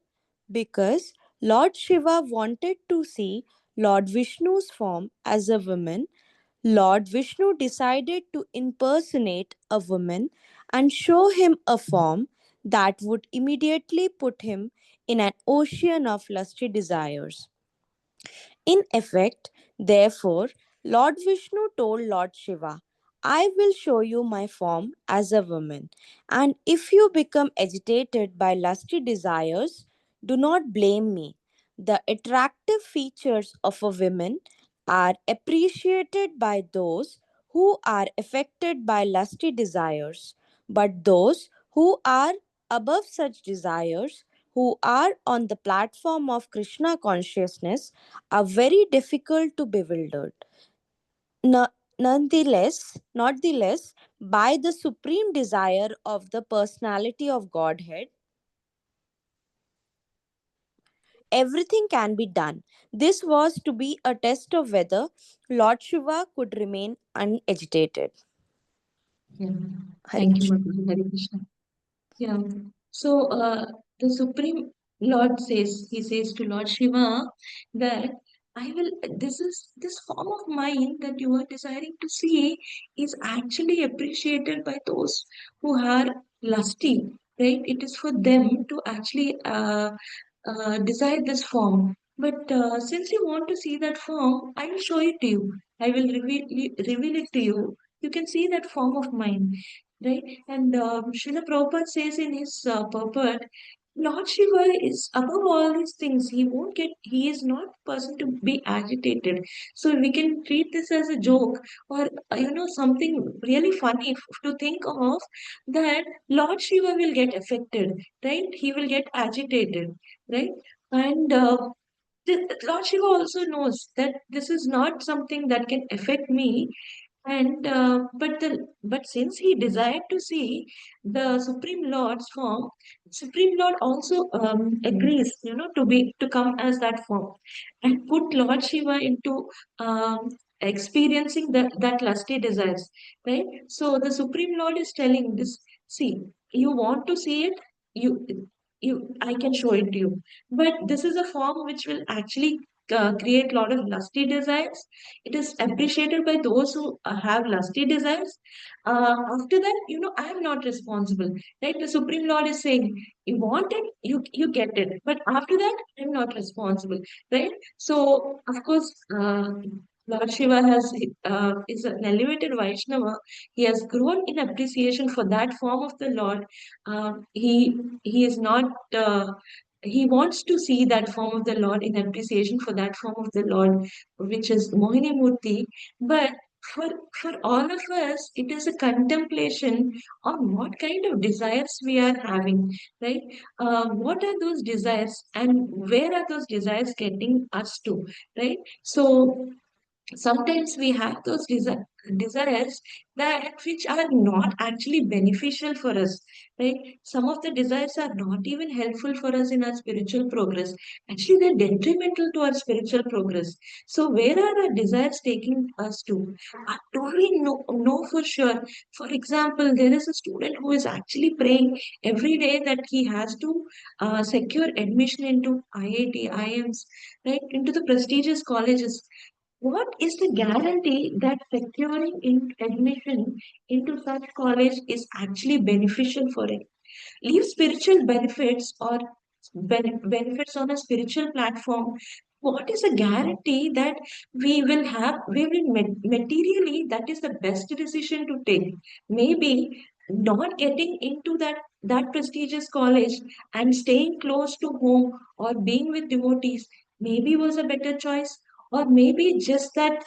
because Lord Shiva wanted to see Lord Vishnu's form as a woman, Lord Vishnu decided to impersonate a woman and show him a form that would immediately put him in an ocean of lusty desires. In effect, therefore, Lord Vishnu told Lord Shiva, I will show you my form as a woman, and if you become agitated by lusty desires, do not blame me. The attractive features of a woman are appreciated by those who are affected by lusty desires, but those who are above such desires, who are on the platform of Krishna consciousness, are very difficult to bewilder. Not the less, by the supreme desire of the personality of Godhead, everything can be done. This was to be a test of whether Lord Shiva could remain unagitated. Yeah. Hare Thank you, Krishna. Mataji. Hare Krishna. Yeah. So the Supreme He says to Lord Shiva that this form of mine that you are desiring to see is actually appreciated by those who are lusty, right? It is for them to actually desire this form. But since you want to see that form, I will show it to you. I will reveal it to you. You can see that form of mine, right? And Srila Prabhupada says in his purport, Lord Shiva is above all these things. He is not the person to be agitated. So we can treat this as a joke or, something really funny to think of, that Lord Shiva will get affected, right? He will get agitated, right? And Lord Shiva also knows that this is not something that can affect me, and but since he desired to see the Supreme Lord's form, Supreme Lord also agrees, to come as that form, and put Lord Shiva into experiencing that lusty desires, right? So the Supreme Lord is telling this. See, you want to see it, you I can show it to you, but this is a form which will actually create a lot of lusty desires. It is appreciated by those who have lusty desires. After that, I am not responsible, right? The Supreme Lord is saying, you want it, you get it, but after that, I'm not responsible, right? So, of course, Lord Shiva is an elevated Vaishnava. He has grown in appreciation for that form of the Lord. He is not. He wants to see that form of the Lord in appreciation for that form of the Lord, which is Mohini Murti. But for all of us, it is a contemplation on what kind of desires we are having, right? What are those desires and where are those desires getting us to, right? So sometimes we have those desires that which are not actually beneficial for us, right? Some of the desires are not even helpful for us in our spiritual progress. Actually, they're detrimental to our spiritual progress. So where are our desires taking us to? Do we know for sure? For example, there is a student who is actually praying every day that he has to secure admission into IIT, IIMs, right, into the prestigious colleges. What is the guarantee that securing admission into such college is actually beneficial for it? Leave spiritual benefits or benefits on a spiritual platform. What is a guarantee that we will materially, that is the best decision to take? Maybe not getting into that prestigious college and staying close to home or being with devotees maybe was a better choice, or maybe just that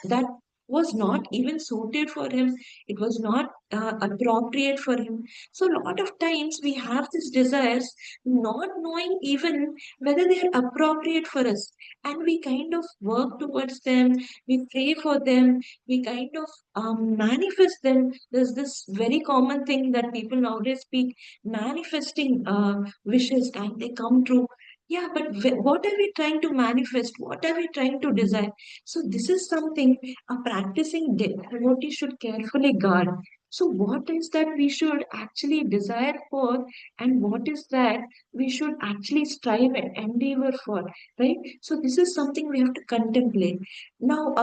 was not even suited for him. It was not appropriate for him. So a lot of times we have these desires, not knowing even whether they are appropriate for us, and we kind of work towards them. We pray for them. We kind of manifest them. There's this very common thing that people nowadays speak, manifesting wishes, and they come true. Yeah, but what are we trying to manifest? What are we trying to desire? So this is something a practicing devotee should carefully guard. So, what is that we should actually desire for, and what is that we should actually strive and endeavor for, right? So, this is something we have to contemplate. Now,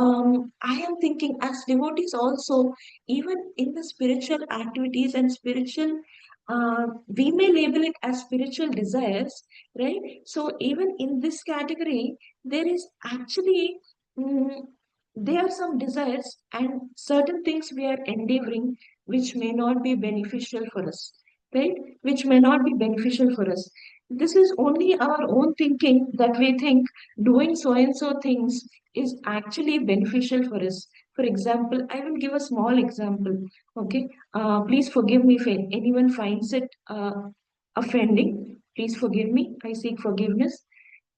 I am thinking as devotees also, even in the spiritual activities and spiritual, we may label it as spiritual desires, right? So, even in this category, there is actually. mm, there are some desires and certain things we are endeavoring which may not be beneficial for us, right? Which may not be beneficial for us. This is only our own thinking that we think doing so and so things is actually beneficial for us. For example, I will give a small example. Okay, please forgive me if anyone finds it offending. Please forgive me. I seek forgiveness.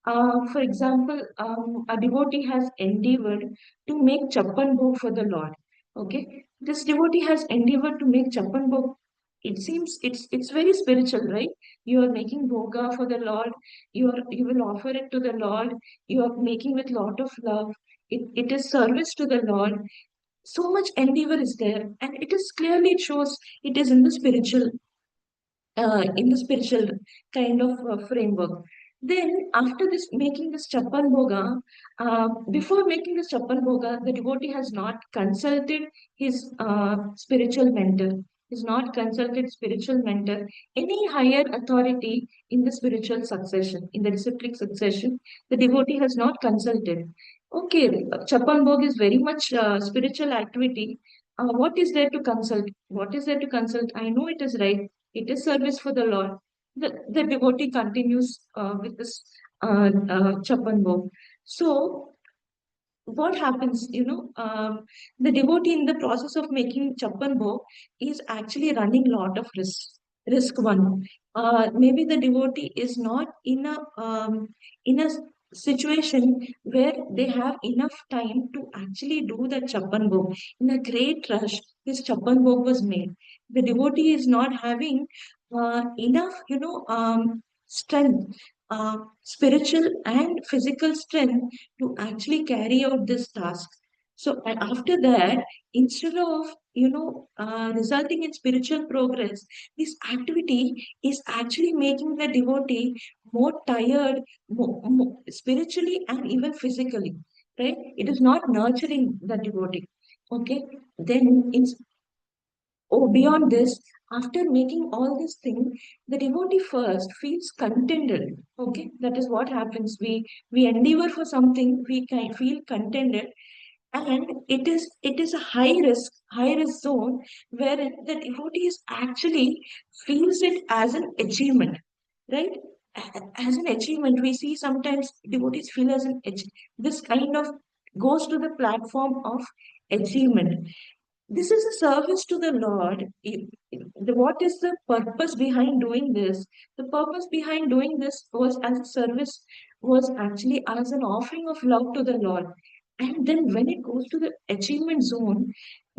For example, a devotee has endeavored to make chappan bhog for the Lord. Okay, this devotee has endeavored to make chappan bhog. It seems it's very spiritual, right? You are making bhoga for the Lord. You will offer it to the Lord. You are making with lot of love. It is service to the Lord. So much endeavor is there, and it shows it is in the spiritual kind of framework. Then after this making this Chappan Bhoga, before making this Chappan Bhoga, the devotee has not consulted his spiritual mentor. He's not consulted spiritual mentor, any higher authority in the spiritual succession, in the disciplic succession. The devotee has not consulted. Okay, Chappan Bhog is very much spiritual activity. What is there to consult? What is there to consult? I know it is right. It is service for the Lord. The devotee continues with this Chappan Bhog. So what happens, the devotee in the process of making Chappan Bhog is actually running lot of risk. Risk one, maybe the devotee is not in a situation where they have enough time to actually do the Chappan Bhog. In a great rush, this Chappan Bhog was made. The devotee is not having enough, strength, spiritual and physical strength to actually carry out this task. So, and after that, instead of resulting in spiritual progress, this activity is actually making the devotee more tired, more spiritually and even physically. Right? It is not nurturing the devotee. Okay. Then, beyond this, after making all this thing, the devotee first feels contented. Okay, that is what happens. We endeavor for something, we can feel contented, and it is a high risk zone wherein the devotees actually feels it as an achievement, right? As an achievement, we see sometimes devotees feel as this kind of goes to the platform of achievement. This is a service to the Lord. What is the purpose behind doing this? The purpose behind doing this was as a service, was actually as an offering of love to the Lord. And then when it goes to the achievement zone,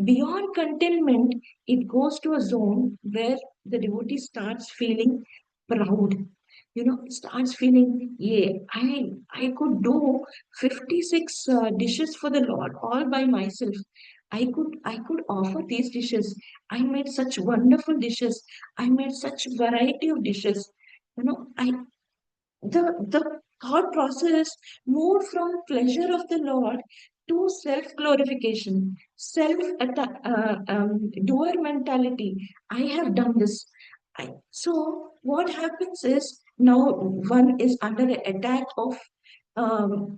beyond contentment, it goes to a zone where the devotee starts feeling proud. Starts feeling, yeah, I could do 56 dishes for the Lord all by myself. I could offer these dishes. I made such wonderful dishes. I made such variety of dishes. I the thought process moved from pleasure of the Lord to self glorification, doer mentality. I have done this. So what happens is now one is under the attack of under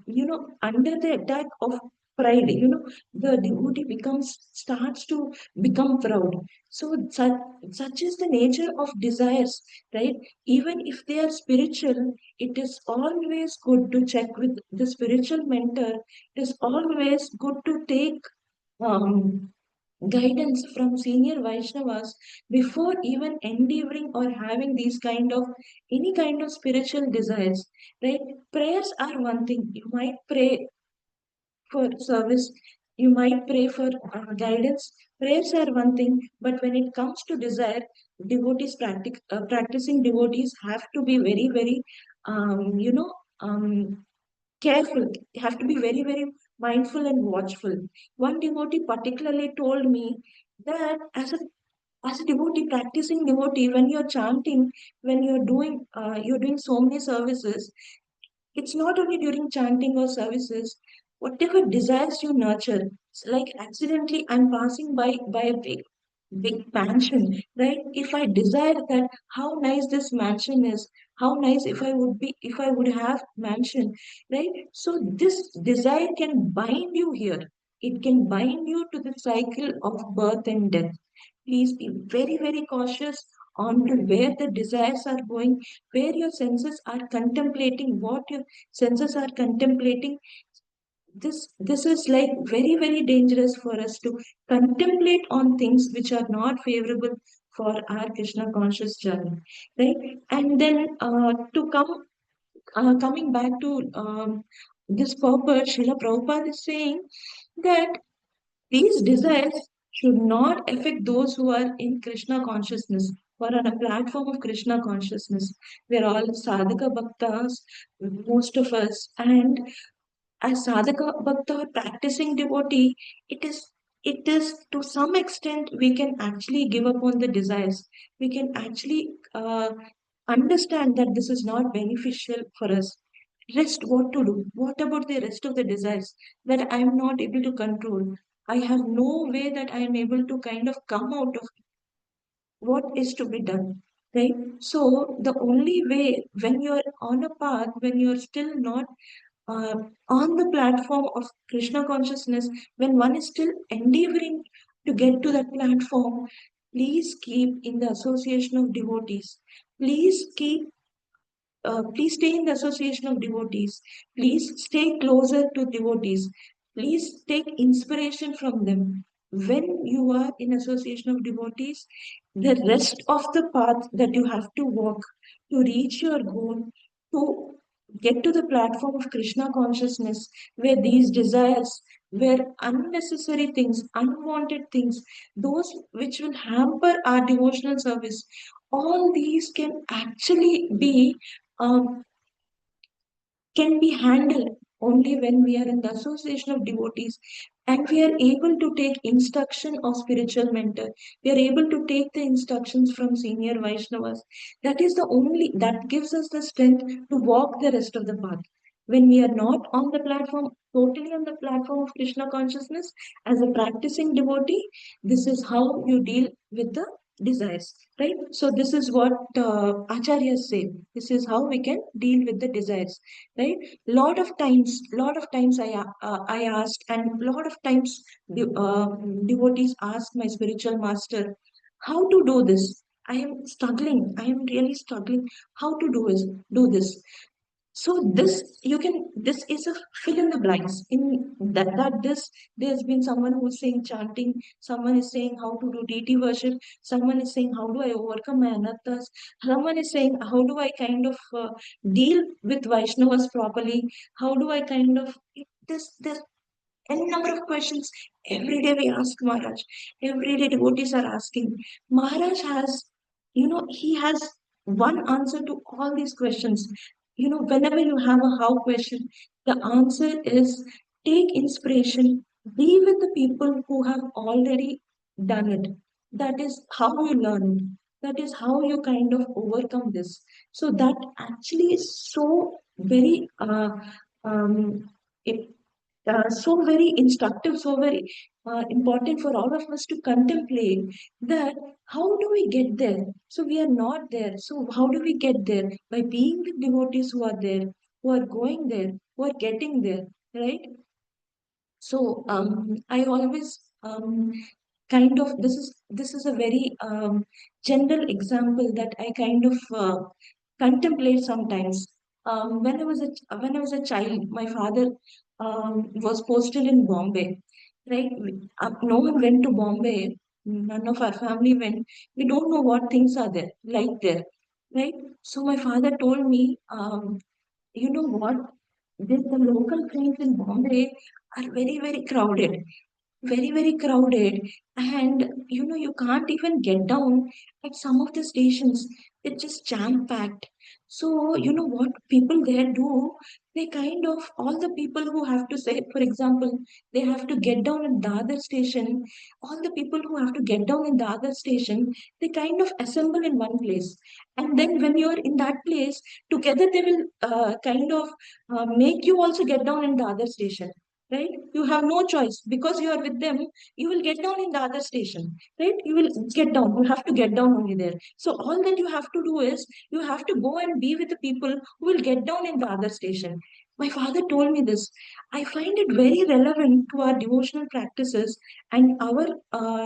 the attack of pride. The devotee starts to become proud. So such is the nature of desires, right? Even if they are spiritual, it is always good to check with the spiritual mentor. It is always good to take um, guidance from senior Vaishnavas before even endeavoring or having these kind of any kind of spiritual desires, right? Prayers are one thing. You might pray for service, you might pray for guidance. Prayers are one thing, but when it comes to desire, practicing devotees have to be very, very, um, careful. You have to be very, very mindful and watchful. One devotee particularly told me that as a devotee, practicing devotee, when you're chanting, when you're doing so many services, it's not only during chanting or services, whatever desires you nurture. It's like accidentally I'm passing by a big mansion, right? If I desire that, how nice this mansion is, how nice if I would have mansion, right? So this desire can bind you here. It can bind you to the cycle of birth and death. Please be very, very cautious on to where the desires are going, where your senses are contemplating, what your senses are contemplating. This is like very, very dangerous for us to contemplate on things which are not favorable for our Krishna conscious journey, right? And then coming back to this purpose, Srila Prabhupada is saying that these desires should not affect those who are in Krishna consciousness or on a platform of Krishna consciousness. We're all sadhaka bhaktas, most of us, and as sadhaka bhakta or practicing devotee, it is to some extent we can actually give up on the desires. We can actually understand that this is not beneficial for us. Rest, what to do? What about the rest of the desires that I am not able to control? I have no way that I am able to kind of come out of what is to be done, right? So the only way when you're on a path, when you're still not uh, on the platform of Krishna consciousness, when one is still endeavoring to get to that platform, please keep in the association of devotees. Please stay in the association of devotees. Please stay closer to devotees. Please take inspiration from them. When you are in association of devotees, the rest of the path that you have to walk to reach your goal, to get to the platform of Krishna consciousness, where these desires, where unnecessary things, unwanted things, those which will hamper our devotional service, all these um, can be handled only when we are in the association of devotees and we are able to take instruction of spiritual mentor. We are able to take the instructions from senior Vaishnavas. That is the only, that gives us the strength to walk the rest of the path. When we are not on the platform, totally on the platform of Krishna consciousness, as a practicing devotee, this is how you deal with the desires, right? So this is what acharyas say. This is how we can deal with the desires, right? Lot of times I asked, and lot of times devotees ask my spiritual master, how to do this. I am struggling. I am really struggling. How to do this? So this is a fill in the blanks in that this there's been someone who's saying chanting, someone is saying how to do deity worship, someone is saying how do I overcome my anattas, someone is saying how do I kind of deal with Vaishnavas properly, how do I kind of this any number of questions. Every day we ask Maharaj. Every day devotees are asking. Maharaj has, he has one answer to all these questions. Whenever you have a how question, the answer is take inspiration, be with the people who have already done it. That is how you learn. That is how you kind of overcome this. So that actually is so very um, so very instructive, so very important for all of us to contemplate that how do we get there? So we are not there. So how do we get there? By being with devotees who are there, who are going there, who are getting there, right? So I always kind of this is a very general example that I kind of contemplate sometimes. When I was a child, my father was posted in Bombay, right? No one went to Bombay. None of our family went. We don't know what things are there like there, right? So my father told me, you know what? The local trains in Bombay are very, very crowded, very, very crowded. And you can't even get down at some of the stations. It's just jam packed. So, you know what people there do? They kind of, all the people who have to say, for example, they have to get down at the other station, all the people who have to get down in the other station, they kind of assemble in one place. And then when you're in that place, together they will kind of make you also get down in the other station, right? You have no choice because you are with them. You will get down in the other station, right? You will get down. You have to get down only there. So all that you have to do is you have to go and be with the people who will get down in the other station. My father told me this. I find it very relevant to our devotional practices and our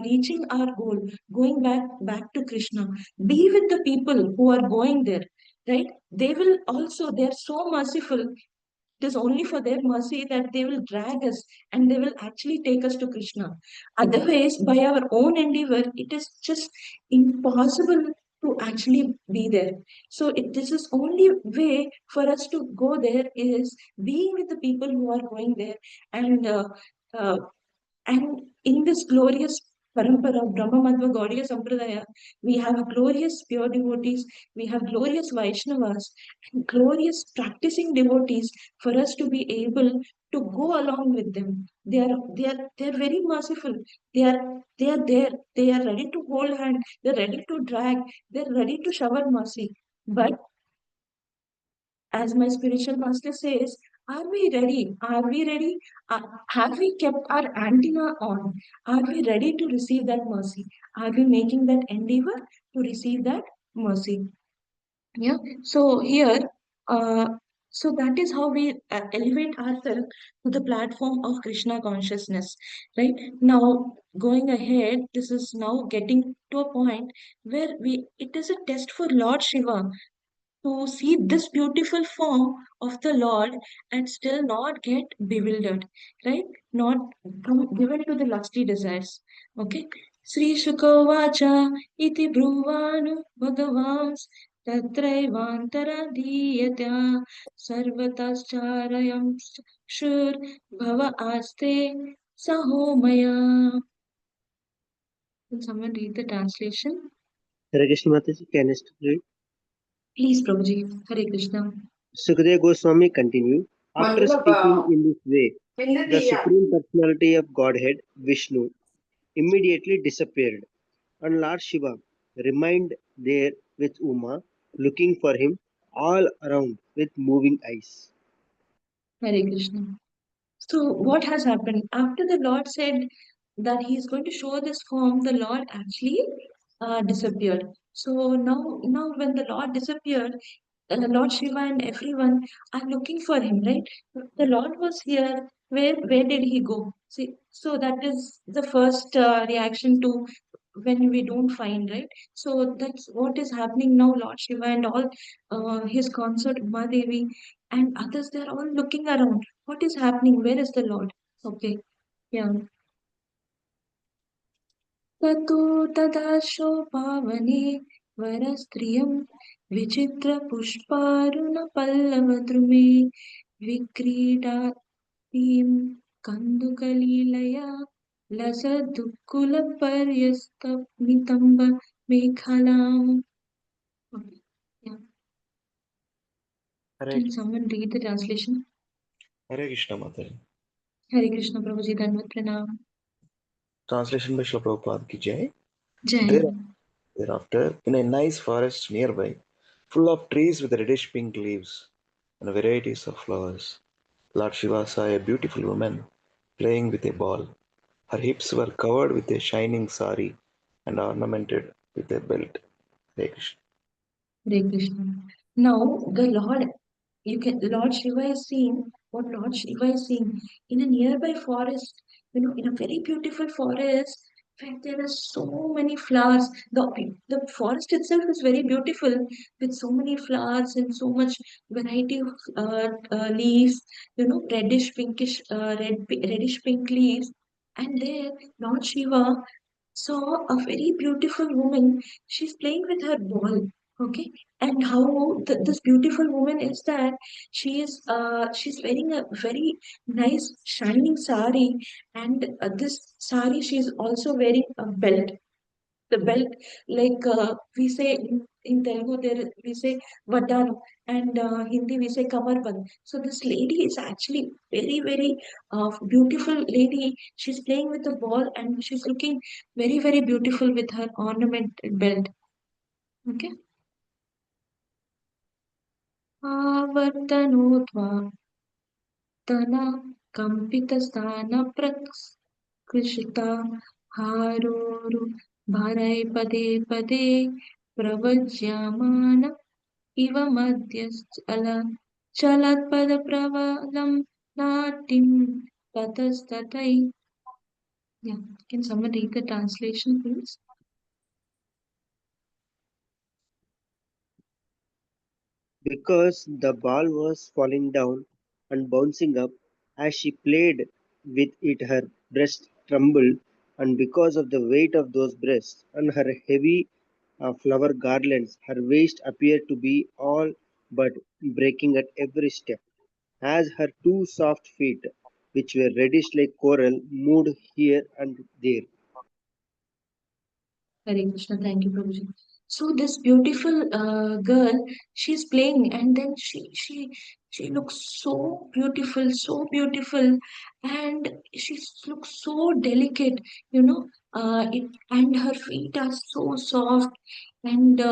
reaching our goal, going back to Krishna. Be with the people who are going there, right? They will also, they are so merciful. It is only for their mercy that they will drag us and they will actually take us to Krishna. Otherwise, by our own endeavor, it is just impossible to actually be there. So this is only way for us to go there is being with the people who are going there, and uh, and in this glorious parampara of Brahma Madhva Gaudiya Sampradaya, we have glorious pure devotees, we have glorious Vaishnavas, and glorious practicing devotees for us to be able to go along with them. They are very merciful. They are there. They are ready to hold hand. They're ready to drag. They're ready to shower mercy. But as my spiritual master says, are we ready? Are we ready? Have we kept our antenna on? Are we ready to receive that mercy? Are we making that endeavor to receive that mercy? Yeah. So here, uh, so that is how we elevate ourselves to the platform of Krishna consciousness, right? Now, going ahead, this is now getting to a point where it is a test for Lord Shiva to see this beautiful form of the Lord and still not get bewildered, right? Not come given to the lusty desires. Okay. Sri Shukovacha iti bruvanu bhagavans tatraivantara diyatya sarvatascharayam shur bhava aste sahomaya. Can someone read the translation? Hare Krishna Mataji, can I read? Please, Prabhuji. Hare Krishna. Sukadeva Goswami continued, after speaking in this way, the Supreme Personality of Godhead, Vishnu, immediately disappeared, and Lord Shiva remained there with Uma, looking for him all around with moving eyes. Hare Krishna. So what has happened? After the Lord said that he is going to show this form, the Lord actually disappeared. So now when the Lord disappeared, Lord Shiva and everyone are looking for him, right? The Lord was here. Where did he go? See, so that is the first reaction to when we don't find, right? So that's what is happening now. Lord Shiva and all his consort Uma Devi and others, they're all looking around. What is happening? Where is the Lord? Okay, yeah. ततो तदाशो पावने वरस्त्रियं विचित्रपुष्पारुणपल्लवद्रुमे विक्रीडातीं कन्दुकलीलया लसदुक्कुलपर्यस्तमितम्बमेखलाम्. Okay, yeah. Hare, Can someone read the translation? Hare Krishna Mataji. Hare Krishna Prabhuji, Dandavat Pranam. Translation by Srila Prabhupada ki Jai. Jai. Thereafter, in a nice forest nearby, full of trees with reddish pink leaves and varieties of flowers, Lord Shiva saw a beautiful woman playing with a ball. Her hips were covered with a shining sari and ornamented with a belt. Hare Krishna. Hare Krishna. Now the Lord, Lord Shiva is seeing what Lord Shiva is seeing in a nearby forest, in a very beautiful forest where there are so many flowers. The forest itself is very beautiful with so many flowers and so much variety of leaves, reddish pinkish, reddish pink leaves. And there, Lord Shiva saw a very beautiful woman. She's playing with her ball. Okay, and how this beautiful woman is that she's wearing a very nice shining sari, and this sari she's also wearing a belt. The belt, like we say in Telugu, there we say vadanu, and Hindi we say kamarband. So this lady is actually very beautiful lady. She's playing with the ball and she's looking very beautiful with her ornamented belt. Okay. आवर्तनोत्वा तना कंपितस्थानप्रकृशिता हारोरु भारैः पदे पदे प्रवज्यमान इव मध्यश्चल चलत्पदप्रबलं नाट्यं ततस्ततै. Yeah, can someone read the translation, please? Because the ball was falling down and bouncing up as she played with it, her breast trembled, and because of the weight of those breasts and her heavy flower garlands, her waist appeared to be all but breaking at every step, as her two soft feet, which were reddish like coral, moved here and there. Hare Krishna, thank you, Prabhuji. So this beautiful girl, she's playing, and then she looks so beautiful, and she looks so delicate, and her feet are so soft, and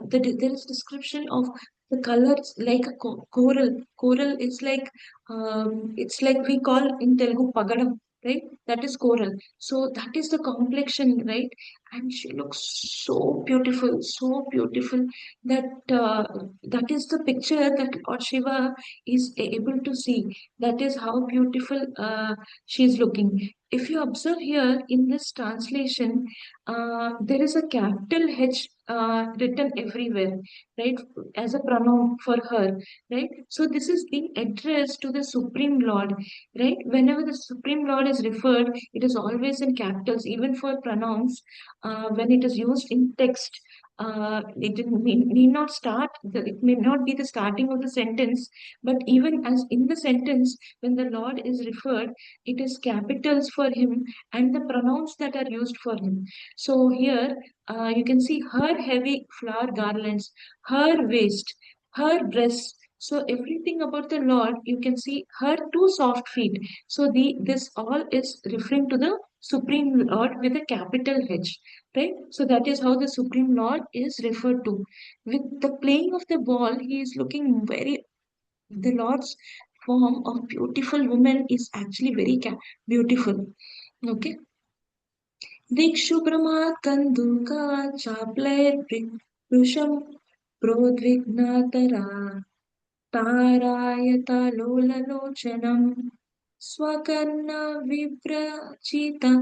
there is description of the colors like a coral. Coral is like it's like we call in Telugu pagadam, right? That is coral. So that is the complexion, right? And she looks so beautiful that that is the picture that Lord Shiva is able to see. That is how beautiful she is looking. If you observe here in this translation, there is a capital H written everywhere, right, as a pronoun for her, right? So this is being addressed to the Supreme Lord, right? Whenever the Supreme Lord is referred, it is always in capitals, even for pronouns. When it is used in text, need not start, it may not be the starting of the sentence, but even as in the sentence, when the Lord is referred, it is capitals for him and the pronouns that are used for him. So here you can see her heavy flower garlands, her waist, her breasts. So everything about the Lord, you can see her two soft feet. So this all is referring to the Supreme Lord with a capital H, right? So that is how the Supreme Lord is referred to. With the playing of the ball, he is looking very. The Lord's form of beautiful woman is actually very beautiful. Okay. दिक्षुभ्रमात्कन्दुका चाप्लयद्वृषं प्रोद्विग्नतरा तारायतलोललोचनं स्वकर्णविव्रचिता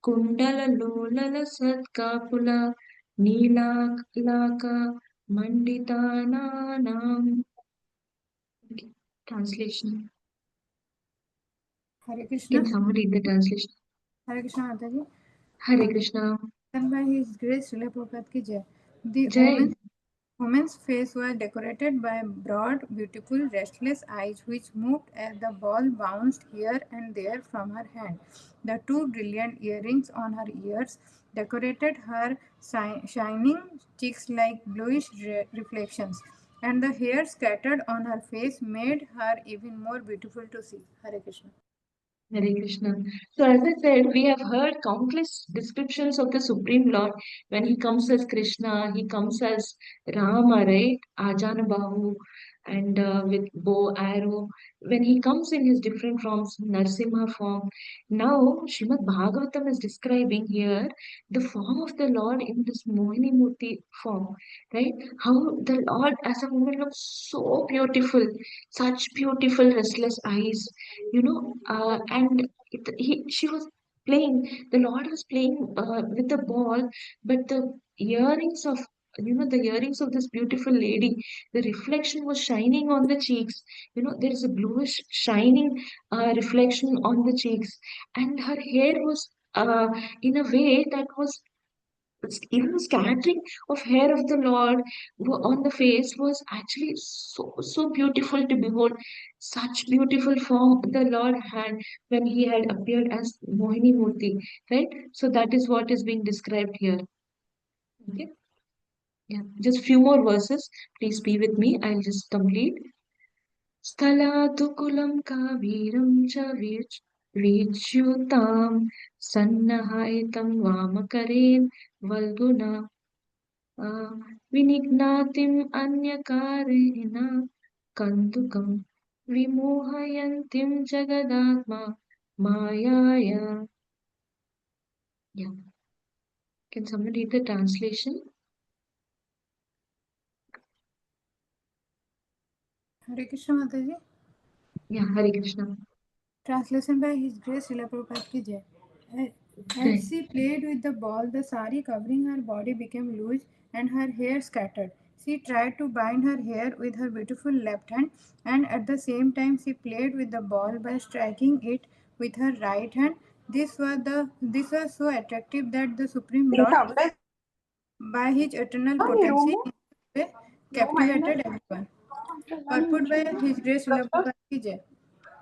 कुण्डललोलसत्कापुला नीलालाका मण्डितानानाम्. Translation. Hare Krishna. Can someone read the translation? Hare Krishna Mataji. Hare Krishna. And by His grace, Srila Prabhupada ki jai. The Jai. woman's face was decorated by broad, beautiful, restless eyes which moved as the ball bounced here and there from her hand. The two brilliant earrings on her ears decorated her shining cheeks like bluish reflections, and the hair scattered on her face made her even more beautiful to see. Hare Krishna. Hare Krishna. So, as I said, we have heard countless descriptions of the Supreme Lord. When he comes as Krishna, he comes as Rama, right? Ajanabahu, and with bow, arrow. When he comes in his different forms, Narsimha form. Now, Srimad Bhagavatam is describing here the form of the Lord in this Mohini Murti form, right? How the Lord as a woman looks so beautiful, such beautiful, restless eyes, and she was playing, the Lord was playing with the ball, but the earrings of the earrings of this beautiful lady, the reflection was shining on the cheeks. There is a bluish shining reflection on the cheeks, and her hair was in a way that was even the scattering of hair of the Lord on the face was actually so beautiful to behold. Such beautiful form the Lord had when he had appeared as Mohini Murti, right? So that is what is being described here. Okay, yeah, just few more verses. Please be with me. I'll just complete. स्थलातुकुलं कावीरं च वीच्युतां सन्नहायितं वामकरेण वल्गुना विनिघ्नातिम् अन्यकारेण कन्दुकं विमोहयन्तीं जगदात्मा मायाया. Yeah. Can someone read the translation? Hare Krishna Mataji. Yeah, Hare Krishna. Translation by His Grace Srila Prabhupada ki jai. As she played with the ball, the sari covering her body became loose and her hair scattered. She tried to bind her hair with her beautiful left hand, and at the same time she played with the ball by striking it with her right hand. This was so attractive that the Supreme Lord, by his eternal potency, captivated everyone. Purport by His Grace Srila Prabhupada ki jai.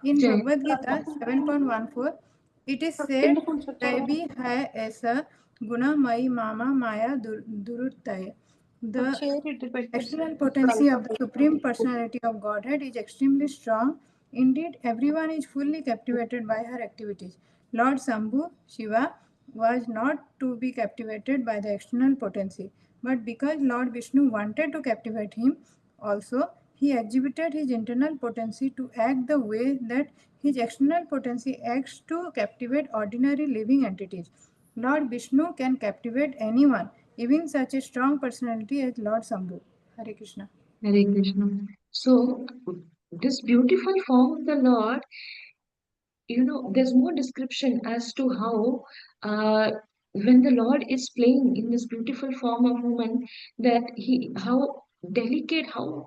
In Jai. Bhagavad Gita 7.14, it is said, Daivi hai aisa guna mai mama maya durutay. The external potency of the Supreme Personality of Godhead is extremely strong. Indeed, everyone is fully captivated by her activities. Lord Sambhu, Shiva, was not to be captivated by the external potency, but because Lord Vishnu wanted to captivate him, also he exhibited his internal potency to act the way that his external potency acts to captivate ordinary living entities. Lord Vishnu can captivate anyone, even such a strong personality as Lord Sambhu. Hare Krishna. Hare Krishna. So, this beautiful form of the Lord, there's more description as to how, when the Lord is playing in this beautiful form of woman, that how delicate, how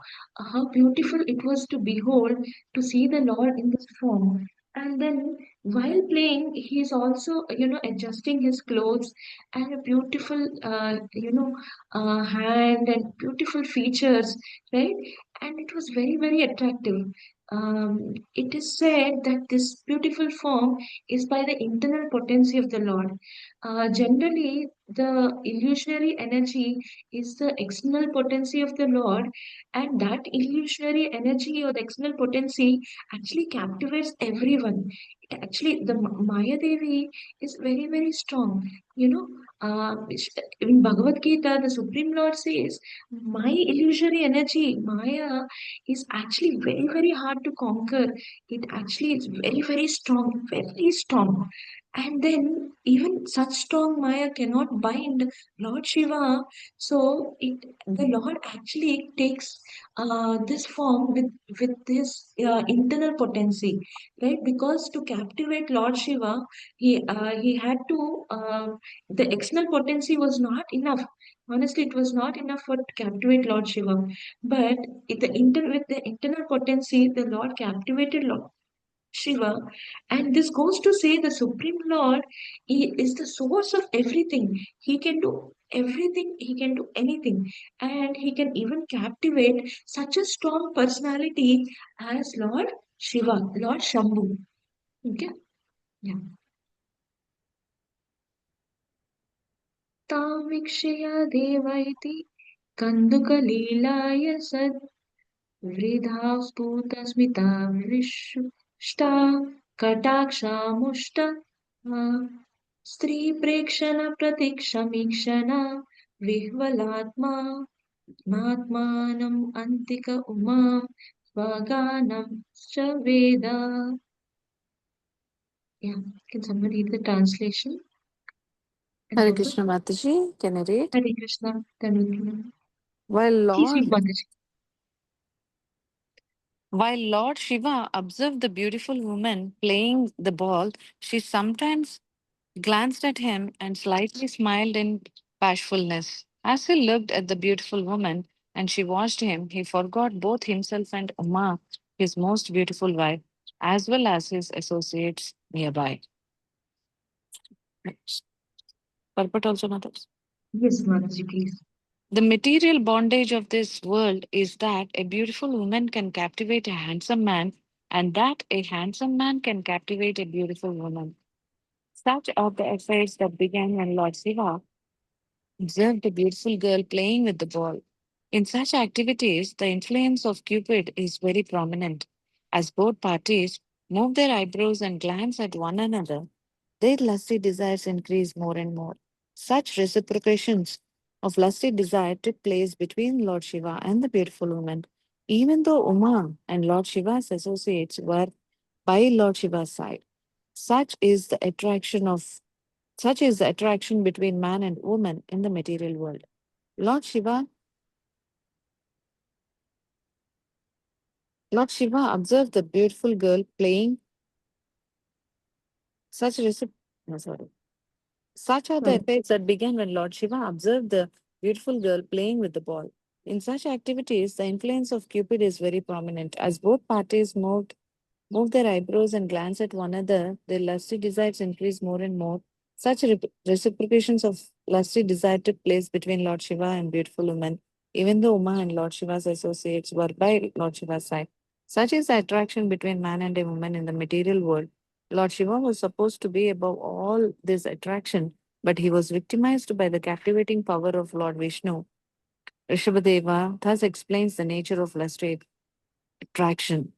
beautiful it was to behold, to see the Lord in this form. And then while playing, he's also, adjusting his clothes, and a beautiful, hand and beautiful features, right? And it was very, very attractive. It is said that this beautiful form is by the internal potency of the Lord. Generally, the illusionary energy is the external potency of the Lord, and that illusionary energy or the external potency actually captivates everyone. Actually, the Maya Devi is very, very strong. In Bhagavad Gita, the Supreme Lord says, my illusory energy, Maya, is actually very, very hard to conquer. It actually is very, very strong, very strong. And then even such strong Maya cannot bind Lord Shiva. So the Lord actually takes this form with this internal potency, right? Because to captivate Lord Shiva, he had to the external potency was not enough. Honestly, it was not enough for to captivate Lord Shiva. But with the internal potency, the Lord captivated Lord Shiva. And this goes to say the Supreme Lord, he is the source of everything. He can do everything, he can do anything. And he can even captivate such a strong personality as Lord Shiva, Lord Shambhu. Okay? Yeah. तावीक्षया देव इति कन्दुकलीलाय सद् वृथा स्फुटस्मिता विष्टा कटाक्षामुष्ट स्त्रीप्रेक्षण विह्वलात्मा नात्मानम् अन्तिक उमा स्वगानं च वेद. Yeah, can someone read the translation? Hare Krishna Mataji, can I read? Hare Krishna. While Please read, Lord, Mataji. while Lord Shiva observed the beautiful woman playing the ball, she sometimes glanced at him and slightly smiled in bashfulness. As he looked at the beautiful woman and she watched him, he forgot both himself and Uma, his most beautiful wife, as well as his associates nearby. Purport also, Mataji. Yes, Mataji, please. The material bondage of this world is that a beautiful woman can captivate a handsome man, and that a handsome man can captivate a beautiful woman. Such are the affairs that began when Lord Shiva observed a beautiful girl playing with the ball. In such activities, the influence of Cupid is very prominent. As both parties move their eyebrows and glance at one another, their lusty desires increase more and more. Such reciprocations of lusty desire took place between Lord Shiva and the beautiful woman, even though Uma and Lord Shiva's associates were by Lord Shiva's side. Such is the attraction of such is the attraction between man and woman in the material world. Lord Shiva Lord Shiva observed the beautiful girl playing such recip- no, sorry. Such are the Sorry. effects that began when Lord Shiva observed the beautiful girl playing with the ball. In such activities, the influence of Cupid is very prominent. As both parties move their eyebrows and glance at one another, their lusty desires increase more and more. Such reciprocations of lusty desire took place between Lord Shiva and beautiful women, even though Uma and Lord Shiva's associates were by Lord Shiva's side. Such is the attraction between man and a woman in the material world. Lord Shiva was supposed to be above all this attraction, but he was victimized by the captivating power of Lord Vishnu. Rishabhadeva thus explains the nature of lusty attraction.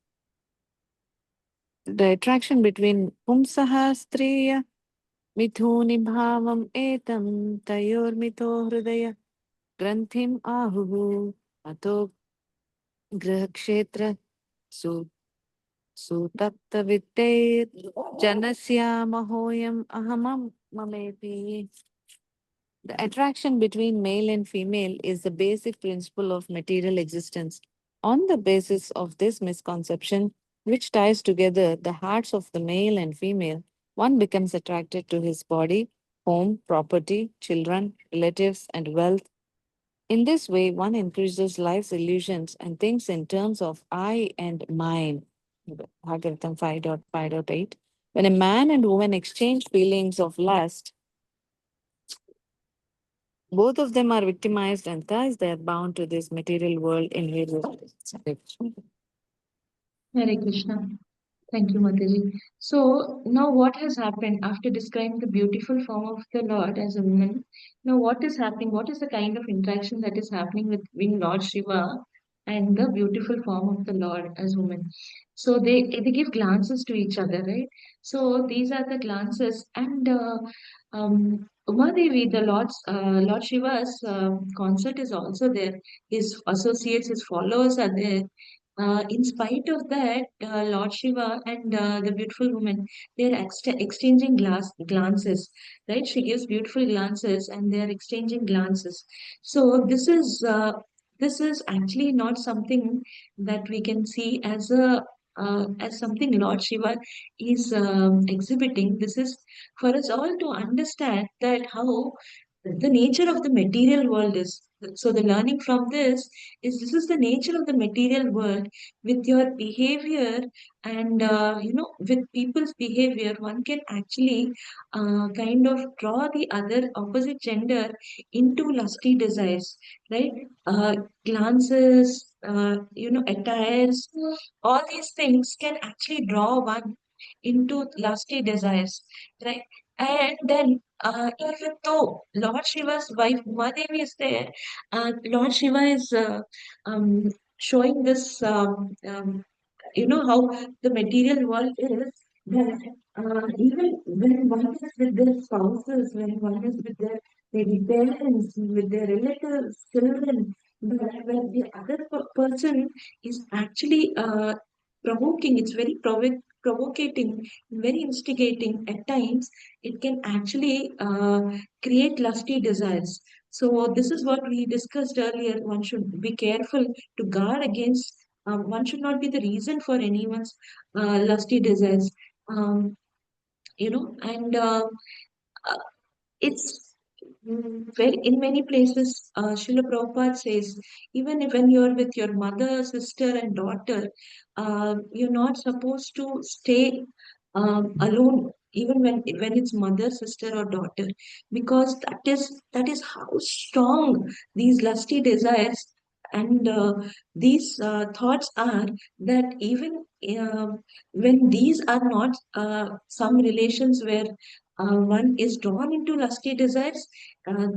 The attraction between Pumsaha Striya Mithuni Bhavam Etam Tayor Mitho Hridaya Granthim Ahuhu Ato Grahakshetra Su Sutattavitte Janasya Mahoyam Ahamam Mamepi. The attraction between male and female is the basic principle of material existence. On the basis of this misconception, which ties together the hearts of the male and female, one becomes attracted to his body, home, property, children, relatives, and wealth. In this way, one increases life's illusions and thinks in terms of I and mine. Bhagavatam 5.5.8. When a man and woman exchange feelings of lust, both of them are victimized and thus they are bound to this material world in various ways. Hare Krishna. Thank you, Mataji. So now what has happened after describing the beautiful form of the Lord as a woman? Now what is happening? What is the kind of interaction that is happening between Lord Shiva and the beautiful form of the Lord as woman? So they give glances to each other, right? So these are the glances, and Umadevi, the Lord Shiva's concert is also there. His associates, his followers are there. In spite of that, Lord Shiva and the beautiful woman, they are exchanging glances, right? She gives beautiful glances, and they are exchanging glances. So this is actually not something that we can see as something Lord Shiva is exhibiting. This is for us all to understand that how the nature of the material world is. So the learning from this is the nature of the material world. With your behavior and with people's behavior, one can actually kind of draw the other opposite gender into lusty desires, right? Glances, attires, all these things can actually draw one into lusty desires, right? And then, even though Lord Shiva's wife Umadevi is there, Lord Shiva is showing this, how the material world is. That even when one is with their spouses, when one is with their maybe parents, with their relatives, children, but when the other person is actually provoking, it's very provocating, very instigating at times, it can actually create lusty desires. So this is what we discussed earlier. One should be careful to guard against. One should not be the reason for anyone's lusty desires. Um, and uh, it's very in many places. Srila Prabhupada says, even if when you're with your mother, sister, and daughter, you're not supposed to stay alone, even when it's mother, sister, or daughter, because that is how strong these lusty desires and these thoughts are, that even when these are not some relations where one is drawn into lusty desires, uh,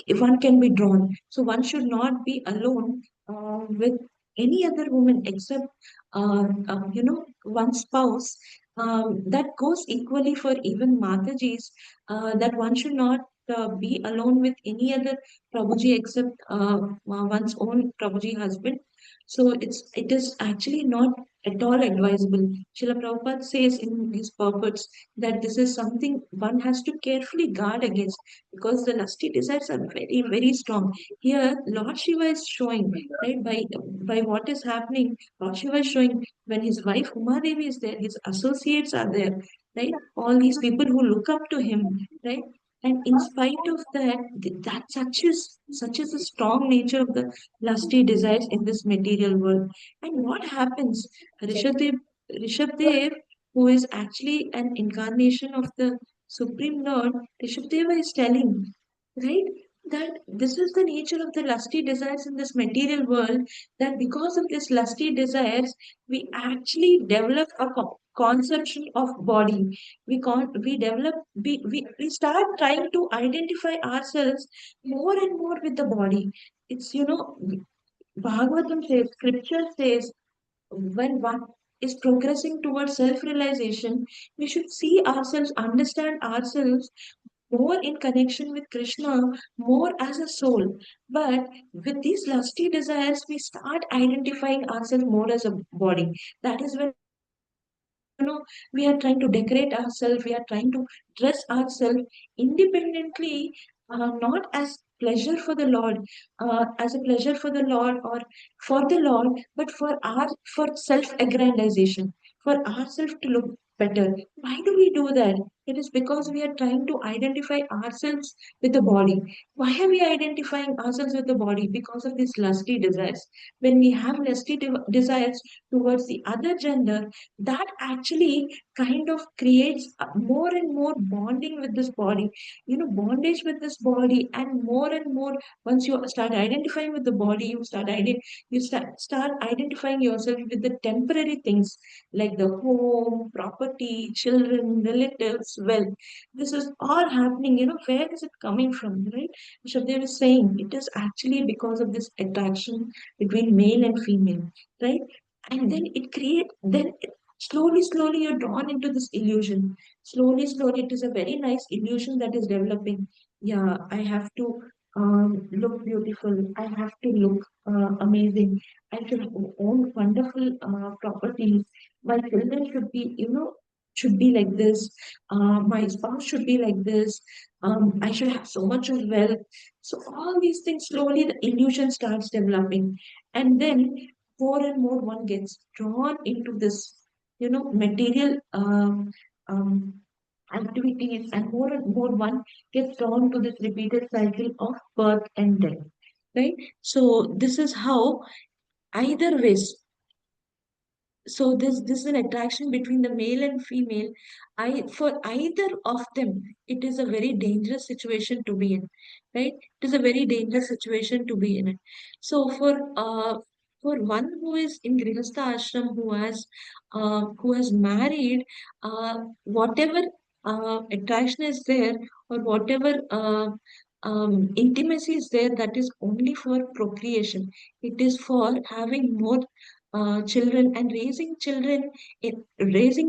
one can be drawn. So one should not be alone with any other woman except, one's spouse. That goes equally for even Matajis, that one should not be alone with any other Prabhuji except one's own Prabhuji husband. So it is actually not at all advisable. Srila Prabhupada says in his purports that this is something one has to carefully guard against, because the lusty desires are very, very strong. Here, Lord Shiva is showing, right, by what is happening, Lord Shiva is showing when his wife Umadevi is there, his associates are there, right? All these people who look up to him, right? And in spite of that, that such is the strong nature of the lusty desires in this material world. And what happens? Rishabdev, Rishabdev, who is actually an incarnation of the Supreme Lord, Rishabdeva is telling, right, that this is the nature of the lusty desires in this material world, that because of this lusty desires, we actually develop a conception of body. We develop, we start trying to identify ourselves more and more with the body. It's, Bhagavatam says, scripture says, when one is progressing towards self realization, we should see ourselves, understand ourselves more in connection with Krishna, more as a soul. But with these lusty desires, we start identifying ourselves more as a body. That is when we are trying to decorate ourselves, we are trying to dress ourselves independently, not as pleasure for the Lord, as a pleasure for the Lord or for the Lord, but for self-aggrandization, for ourselves to look better. Why do we do that? It is because we are trying to identify ourselves with the body. Why are we identifying ourselves with the body? Because of these lusty desires. When we have lusty desires towards the other gender, that actually kind of creates more and more bonding with this body, bondage with this body, and more once you start identifying with the body, you start identifying yourself with the temporary things like the home, property, children, relatives, wealth. This is all happening, where is it coming from, right? Shabdev is saying it is actually because of this attraction between male and female, right? And then it creates, then slowly, slowly, you're drawn into this illusion. Slowly, slowly, it is a very nice illusion that is developing. Yeah, I have to look beautiful. I have to look amazing. I should own wonderful properties. My children should be, should be like this. My spouse should be like this. I should have so much of wealth. So all these things, slowly the illusion starts developing. And then more and more one gets drawn into this, material activities, and more one gets drawn to this repeated cycle of birth and death, right? So this is how either ways, so this is an attraction between the male and female. For either of them, it is a very dangerous situation to be in, right? It is a very dangerous situation to be in it. So for one who is in grihastha ashram, who has married, whatever attraction is there, or whatever intimacy is there, that is only for procreation. It is for having more children and raising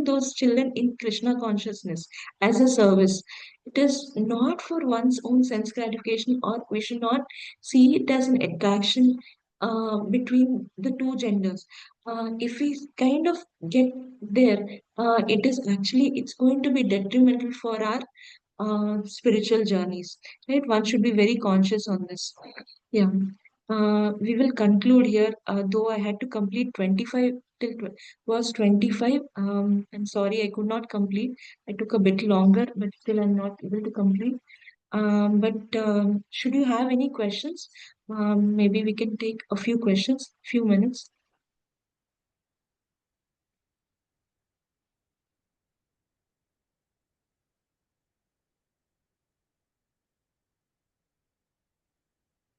those children in Krishna consciousness as a service. It is not for one's own sense gratification, or we should not see it as an attraction between the two genders. If we kind of get there, it's going to be detrimental for our spiritual journeys, right? One should be very conscious on this. Yeah. We will conclude here, though I had to complete 25 till was 25. I'm sorry I could not complete. I took a bit longer, but still I'm not able to complete. But should you have any questions, maybe we can take a few questions, few minutes.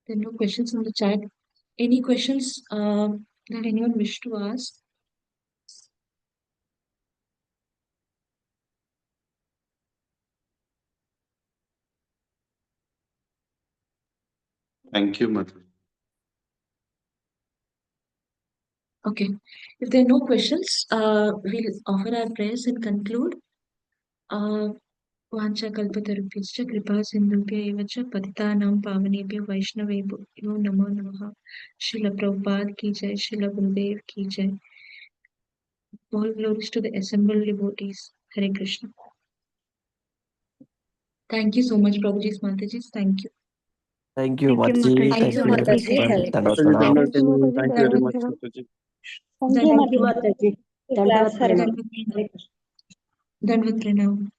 There are no questions in the chat. Any questions that anyone wish to ask? Thank you, Mother. Okay. If there are no questions, we'll offer our prayers and conclude. वाञ्छाकल्पतरुभ्यश्च कृपा सिन्धुभ्य एव च पतितानां पावनेभ्यो वैष्णवेभ्यो नमो नमः। श्रील प्रभुपाद की जय, श्रील गुरुदेव की जय। All glories to the assembled devotees. Hare Krishna. Thank you so much, Prabhuji, Mataji. Thank you. Thank you, Thank you, Mataji. Mataji. Thank you, Mataji. everyone. Hare Dandavat Krishna. Thank you, Pranam. Thank you very much, Mataji. Thank you, Mataji. Dandavat Hare Pranam. Hare Krishna. Dandavat Pranam.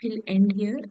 We'll end here.